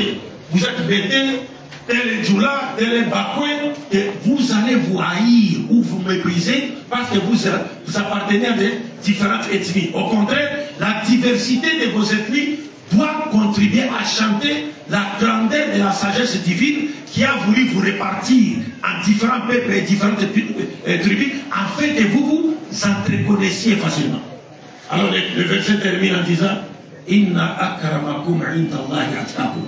vous êtes bêtés, tel est Djoula, tel est Bakoué, que vous allez vous haïr ou vous mépriser parce que vous appartenez à des différentes ethnies. Au contraire, la diversité de vos ethnies doit contribuer à chanter la grandeur de la sagesse divine qui a voulu vous répartir en différents peuples et différentes tribus afin que vous vous entreconnaissiez facilement. Alors le verset termine en disant Inna akramakum indallahi atqakum.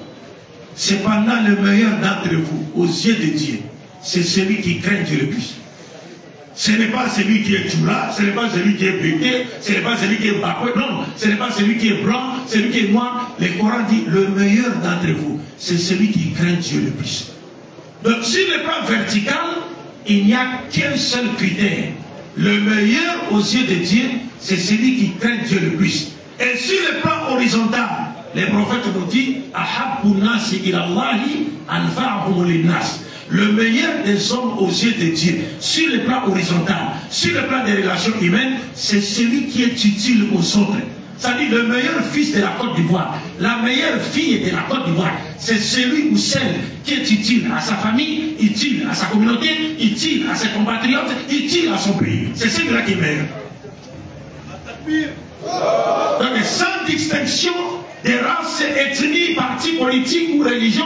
Cependant, le meilleur d'entre vous, aux yeux de Dieu, c'est celui qui craint Dieu le plus. Ce n'est pas celui qui est Djoula, ce n'est pas celui qui est Bété, ce n'est pas celui qui est Bakoué, non, ce n'est pas celui qui est blanc, celui qui est noir. Le Coran dit le meilleur d'entre vous, c'est celui qui craint Dieu le plus. Donc, sur le plan vertical, il n'y a qu'un seul critère. Le meilleur aux yeux de Dieu, c'est celui qui craint Dieu le plus. Et sur le plan horizontal, les prophètes nous disent le meilleur des hommes aux yeux de Dieu, sur le plan horizontal, sur le plan des relations humaines, c'est celui qui est utile aux autres. C'est-à-dire le meilleur fils de la Côte d'Ivoire, la meilleure fille de la Côte d'Ivoire, c'est celui ou celle qui est utile à sa famille, utile à sa communauté, utile à ses compatriotes, utile à son pays. C'est celui-là qui est meilleur. Donc, sans distinction des races, ethnies, partis politiques ou religions,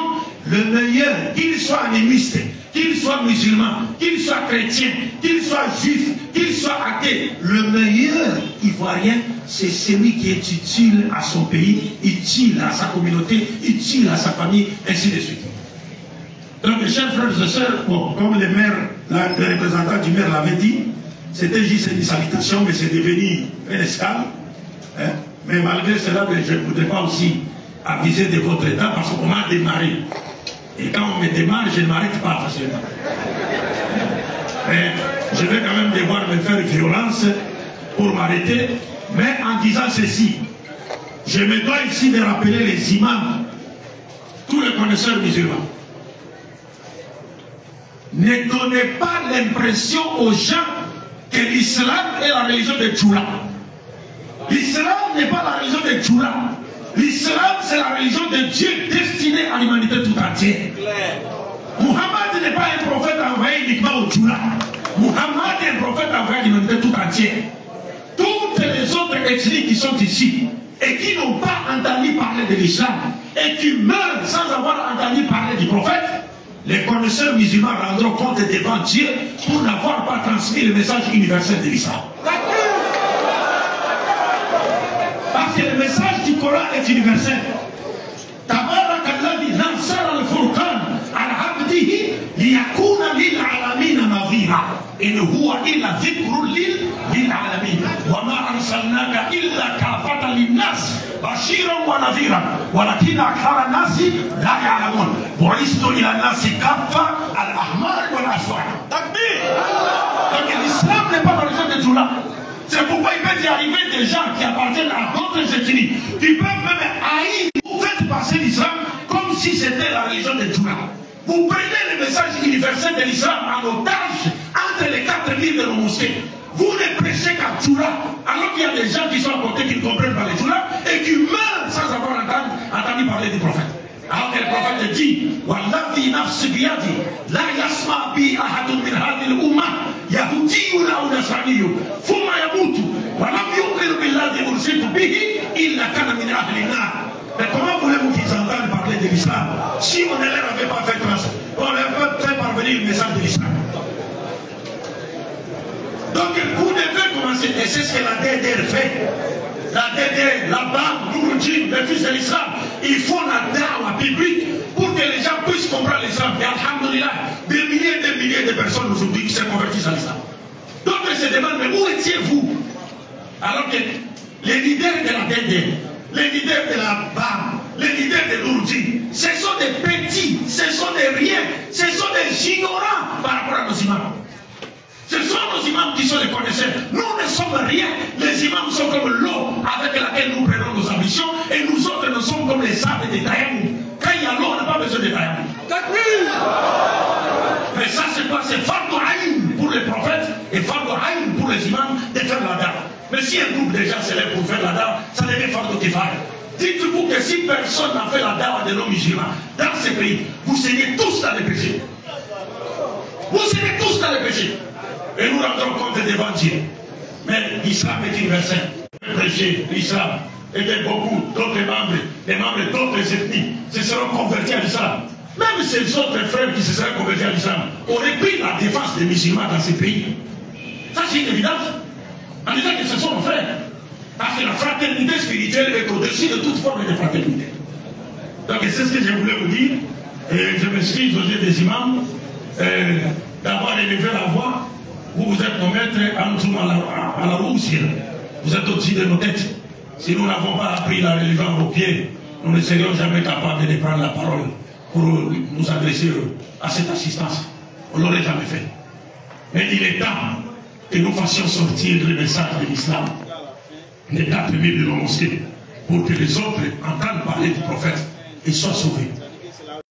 le meilleur, qu'il soit animiste, qu'il soit musulman, qu'il soit chrétien, qu'il soit juif, qu'il soit athée, le meilleur ivoirien, c'est celui qui est utile à son pays, utile à sa communauté, utile à sa famille, ainsi de suite. Donc, mes chers frères et sœurs, bon, comme le représentant du maire l'avait dit, c'était juste une salutation, mais c'est devenu une escale. Hein? Mais malgré cela, je ne voudrais pas aussi aviser de votre état parce qu'on m'a démarré. Et quand on me démarre, je ne m'arrête pas facilement. Mais je vais quand même devoir me faire violence pour m'arrêter. Mais en disant ceci, je me dois ici de rappeler les imams, tous les connaisseurs musulmans. Ne donnez pas l'impression aux gens que l'islam est la religion de Djoula. L'islam n'est pas la religion de Djoula. L'islam, c'est la religion de Dieu destinée à l'humanité tout entière. Muhammad n'est pas un prophète envoyé uniquement au Djoula. Muhammad est un prophète envoyé à l'humanité tout entière. Toutes les autres ethnies qui sont ici et qui n'ont pas entendu parler de l'islam et qui meurent sans avoir entendu parler du prophète, les connaisseurs musulmans rendront compte devant Dieu pour n'avoir pas transmis le message universel de l'islam. Parce que le message du Coran est universel. Tabarakalladhi nazzala al-furqan ala abdihi liyakuna lil alamin nadhira in huwa illa dhikrun lil alamin wa ma arsalnaka illa kafatan lin-nas bashiran wa nadhiran walakinna akthara an-nasi la ya'lamun bu'istu ila an-nasi kaffa al-ahmar wal-aswad. Takbir. Donc l'islam n'est pas dans le jeu de Djoula. C'est pourquoi il peut y arriver des gens qui appartiennent à d'autres ethnies, qui peuvent même haïr. Vous faites passer l'islam comme si c'était la religion de Djoula. Vous prenez le message universel de l'islam en otage entre les 4 murs de nos mosquées. Vous ne prêchez qu'à Djoula, alors qu'il y a des gens qui sont à côté qui ne comprennent pas les Djoula et qui meurent sans avoir entendu parler du prophète. Alors que le prophète dit Wallahi nafsi biyadi la yasma bi ahadun min hadhihi al-ummah yahudiyyun aw nasraniyyun thumma yamutu wa lam yu'min billadhi ursiltu bihi illa kana min ahli an-nar. Mais comment voulez-vous qu'ils entendent parler de l'islam si on ne leur avait pas fait fait parvenir le message de l'islam? Donc vous devez commencer, et c'est ce que la DDR fait. La DDR, la BAM, Nouroudine, le fils de l'islam, ils font la da'wah publique pour que les gens puissent comprendre l'islam. Et alhamdoulilah, des milliers de personnes aujourd'hui qui se convertissent à l'islam. D'autres se demandent, mais où étiez-vous? Alors que les leaders de la DDR, les leaders de la BAM, les leaders de Nouroudine, ce sont des petits, ce sont des riens, ce sont des ignorants par rapport à nos imams. Ce sont nos imams qui sont les connaisseurs. Nous ne sommes rien. Les imams sont comme l'eau avec laquelle nous prenons nos ambitions et nous autres, nous sommes comme les sables des Taïamou. Quand il y a l'eau, on n'a pas besoin de Taïamou. Mais ça, c'est quoi? C'est Fardo Aïn pour les prophètes et Fardo Aïn pour les imams de faire la dame. Mais si un groupe de gens se lève pour faire la dame, ça devient Fardo Kifaya. Dites-vous que si personne n'a fait la dawa de nos musulmans dans ce pays, vous seriez tous dans les péchés. Vous seriez tous dans les péchés. Et nous rendrons compte devant Dieu. Mais l'islam est universel. Le péché, l'islam, et beaucoup d'autres membres, des membres d'autres ethnies, se seront convertis à l'islam. Même ces autres frères qui se seraient convertis à l'islam auraient pris la défense des musulmans dans ces pays. Ça, c'est une évidence. En disant que ce sont nos frères. Parce que la fraternité spirituelle est au-dessus de toute forme de fraternité. Donc c'est ce que je voulais vous dire. Et je m'excuse aux yeux des imams d'avoir élevé la voix. Vous êtes nos maîtres en dessous à la roue. Vous êtes au-dessus de nos têtes. Si nous n'avons pas appris la religion au pied, nous ne serions jamais capables de prendre la parole pour nous adresser à cette assistance. On ne l'aurait jamais fait. Mais il est temps que nous fassions sortir le message de l'islam des 4 000 de nos mosquées pour que les autres entendent parler du prophète et soient sauvés.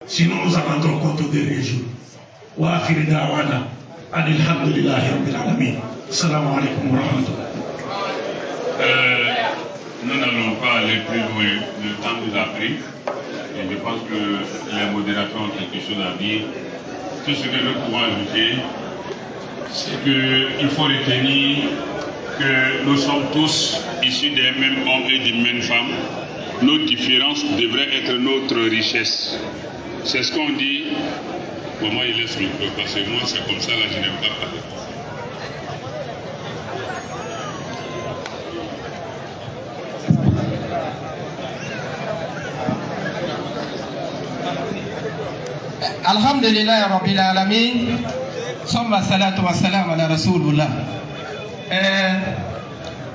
Sinon, nous en rendrons compte au dernier jour. Wa akhir da'wana alhamdulillahi rabbil alamin. Assalamu alaikum wa rahmatullah. Nous n'allons pas aller plus loin. Le temps nous a pris. Et je pense que les modérateurs ont quelque chose à dire. Tout ce que nous pouvons ajouter, c'est qu'il faut retenir que nous sommes tous issus des mêmes hommes et des mêmes femmes. Nos différences devraient être notre richesse. C'est ce qu'on dit. Pour moi, il laisse le micro parce que moi, c'est comme ça, là, je n'aime pas parler. Alhamdulillah Rabbil Alamin. Somma salatu wa salam ala Rasulullah.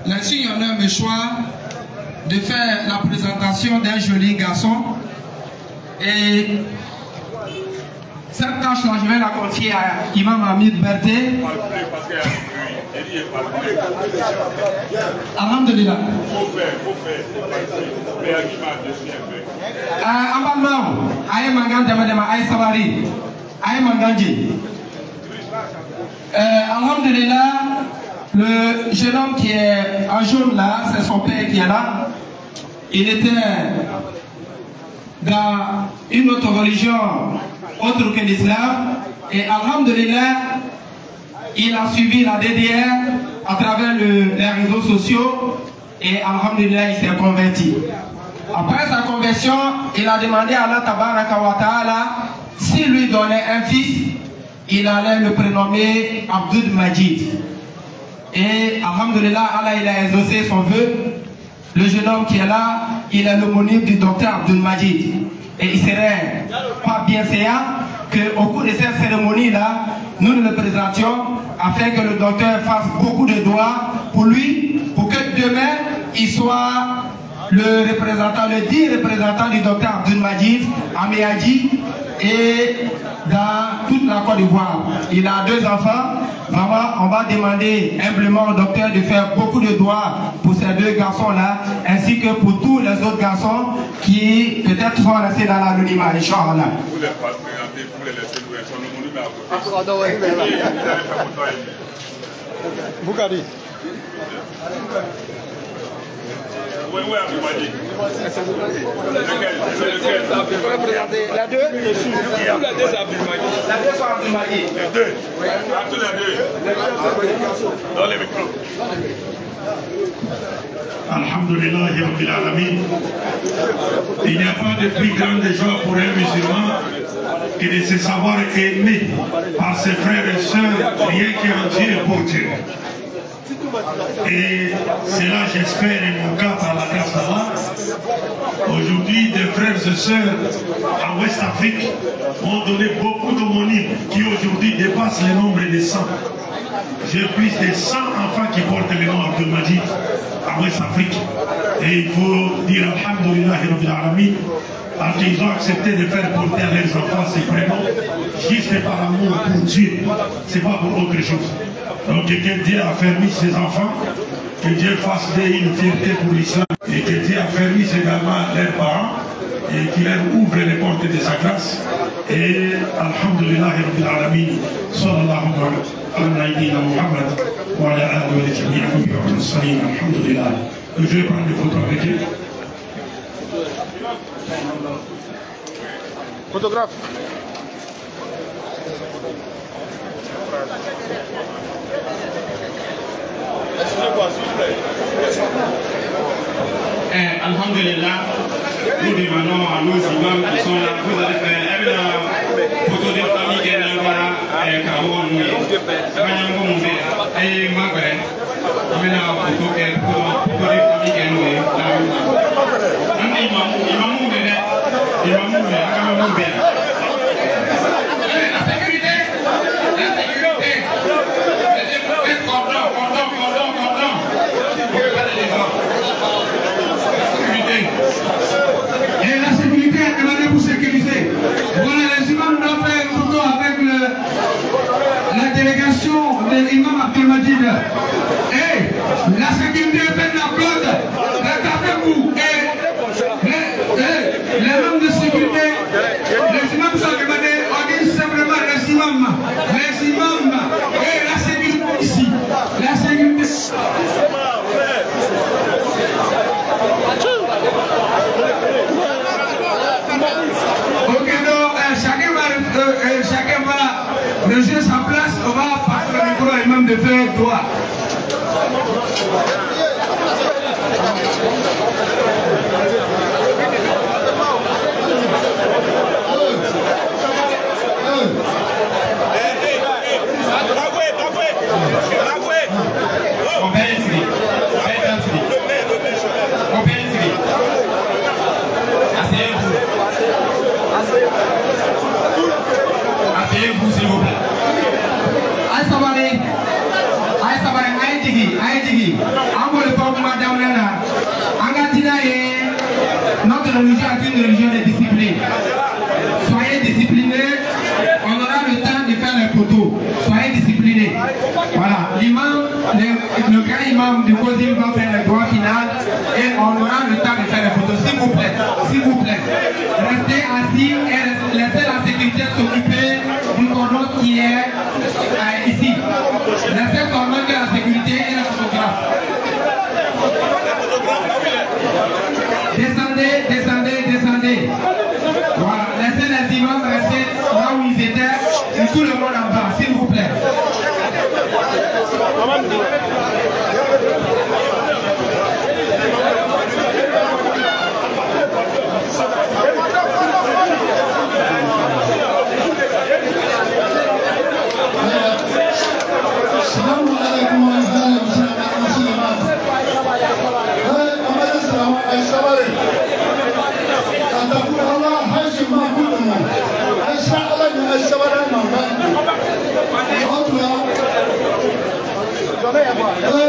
Là-dessus, on a le choix de faire la présentation d'un joli garçon. Et cette tâche-là, je vais la confier à Imam Hamid Berté. Alhamdulillah. Abalmao, Aye Mangan Demadema, Aye Savary, Aye Manganji. Alhamdulillah, le jeune homme qui est en jaune là, c'est son père qui est là. Il était dans une autre religion autre que l'islam. Et alhamdulillah, il a suivi la DDR à travers les réseaux sociaux. Et alhamdulillah, il s'est converti. Après sa conversion, il a demandé à Allah Tabaraka wa Ta'ala s'il lui donnait un fils, il allait le prénommer Abdul Majid. Et alhamdulillah, Allah il a exaucé son vœu. Le jeune homme qui est là, il est l'homonyme du docteur Abdul Majid. Et il serait pas bien séant qu'au cours de cette cérémonie-là, nous le présentions afin que le docteur fasse beaucoup de doigts pour lui, pour que demain, il soit le représentant, le dit représentant du docteur Abdul Majid à Méadji et dans toute la Côte d'Ivoire. Il a 2 enfants. Vraiment, on va demander humblement au docteur de faire beaucoup de doigts pour ces 2 garçons-là, ainsi que pour tous les autres garçons qui peut-être sont restés dans l'anonymat, Inch'Allah. Vous les présenter, vous les laisser louer son Bougadi. Oui, oui, Abdoumadi. La 2 ou la 2 c'est Abdoumadi? La 2 c'est Abdoumadi. Les 2. À tous les 2. Dans les micros. Alhamdulillah Rabbil Alamin. Il n'y a pas de plus grande joie pour un musulman que de se savoir aimé par ses frères et sœurs, rien qu'en Dieu et pour Dieu. Et cela, j'espère, est mon cas par la grâce d'Allah. Aujourd'hui, des frères et sœurs en West Afrique ont donné beaucoup d'aumônes qui aujourd'hui dépassent le nombre de 100. J'ai plus de 100 enfants qui portent le nom Abdul Majid en West Afrique. Et il faut dire Alhamdulillah Rabbil Alamin parce qu'ils ont accepté de faire porter à leurs enfants ces prénoms juste par amour pour Dieu. C'est pas pour autre chose. Donc que Dieu affermisse ses enfants, que Dieu fasse d'eux une fierté pour l'islam et que Dieu affermisse également leurs parents et qu'il leur ouvre les portes de sa grâce. Et Alhamdulillah Rabbil Alamin, sallallahu alayhi wa Muhammad wa ala alihi wa sahbihi wa sallam. Alhamdulillah. Je vais prendre des photos avec eux. Photographe. Alhamdulillah, nous demandons à nos imams qui sont là, vous allez faire une photo de famille qui est là, Karawon, et Maghreb, on met la photo de famille qui est là. La sécurité, et la sécurité est demandée pour sécuriser. Voilà, les imams doivent faire une photo avec la délégation de l'imam Abdelmadjid. Et la sécurité est faite la flotte. Regardez-vous. Et les membres de sécurité, les imams sont demandés, on dit simplement les imams et la sécurité ici. La sécurité. Ok, donc chacun va rejoindre sa place, on va passer le micro à l'imam de faire droit. Asseyez-vous s'il vous plaît. Notre religion est une religion de discipline. Soyez disciplinés, on aura le temps de faire les photos. Soyez disciplinés. Voilà, l'imam, le grand imam du Kozim va faire le droit final et on aura le temps de faire les photos. S'il vous plaît, restez assis et laissez la sécurité s'occuper du cordon qui est ici. Laissez seulement que la sécurité et le photographe. Descendez. Voilà, laissez les imams rester là où ils étaient et tout le monde en bas, s'il vous plaît. Gracias.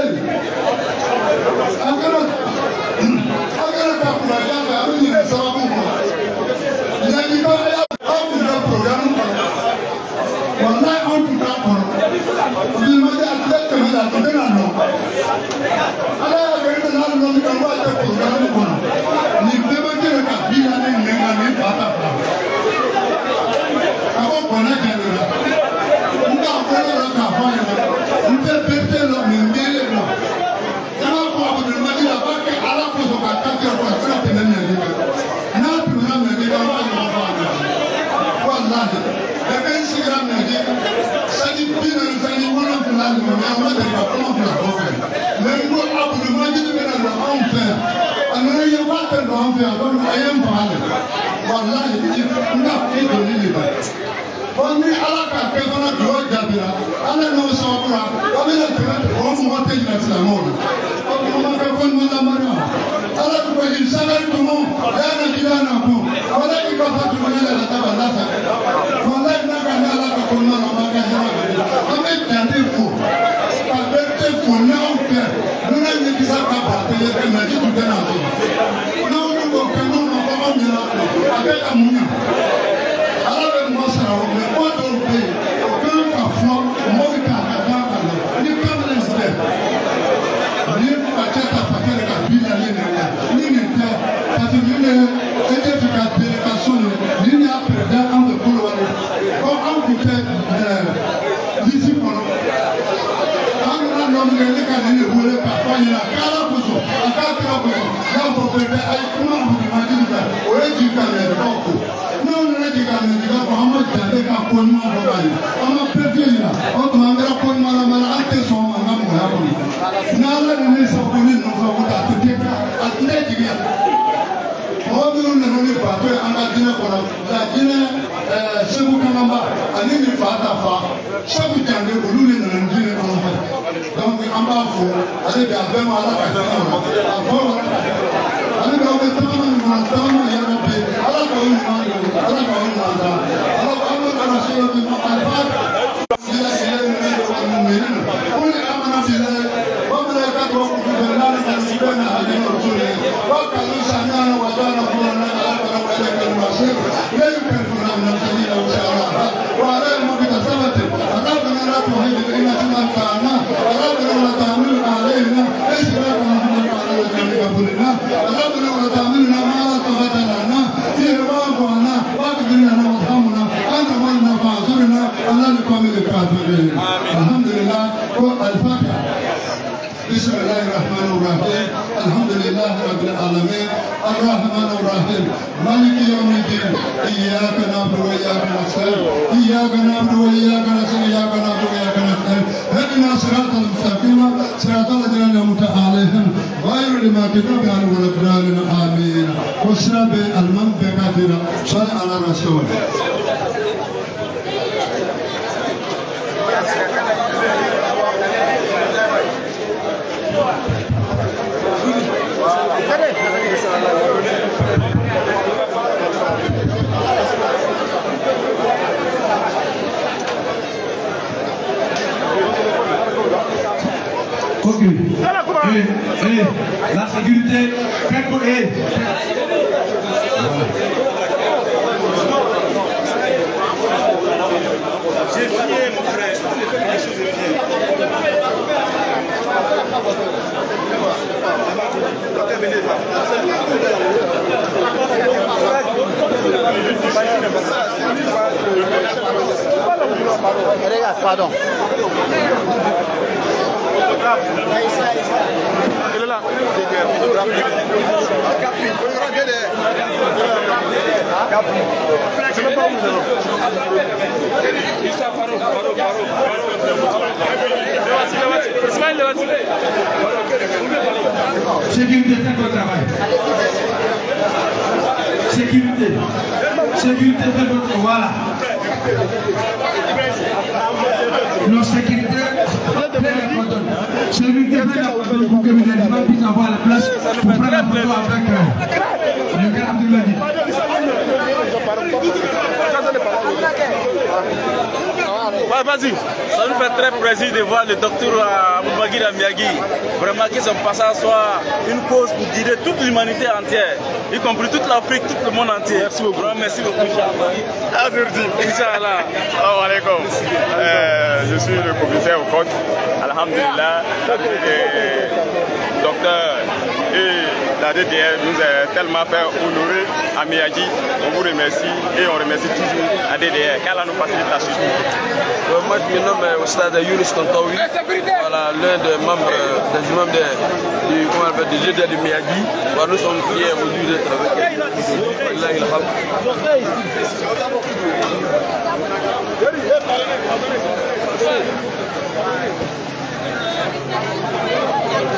بسم الله الرحمن الرحيم الحمد لله رب العالمين الرحمن الرحيم مالك يوم الدين إياك نعبد وإياك نستعين إياك نعبد وإياك نستعين إياك نعبد وإياك نستعين اهدنا صراط المستقيم صراط الذين أنعمت عليهم غير المغضوب عليهم ولا الضالين آمين واشرب الماء بكثير صل على الرسول Ok. La sécurité, faites pour J'ai fini, mon frère. Les choses est bien. Pardon. Il est là. C'est même pas où sécurité, faites votre travail. Sécurité. Sécurité, faites votre voilà. Non, sécurité, faites la photo. Sécurité, faites la photo pour que les gens puissent avoir la place pour prendre la photo avec le gars Abdoulaye. Ouais, vas-y. Ça nous fait très plaisir de voir le docteur Aboubakry Damiagui. Vraiment que son passage soit une cause pour guider toute l'humanité entière, y compris toute l'Afrique, tout le monde entier. Merci beaucoup. Merci beaucoup. Inch'Allah. Assalamu alaikum. Je suis le commissaire au compte. Alhamdulillah. Docteur et la DDR nous a tellement fait honorer à Miyagi. On vous remercie et on remercie toujours la DDR car elle nous facilite la suite. Moi je me nomme Oustad Younous Tontaoui, voilà, l'un des membres des imams du leader de Miyagi. Nous sommes fiers aujourd'hui d'être avec eux.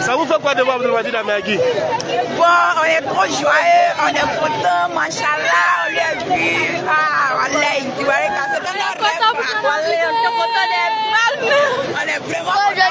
Ça vous fait quoi de voir Abdoulaye Damiagui? Bon, on est trop joyeux, on est content, machallah, on l'a vu. Ah, Allah, tu vois, on est content des balles. On est vraiment content.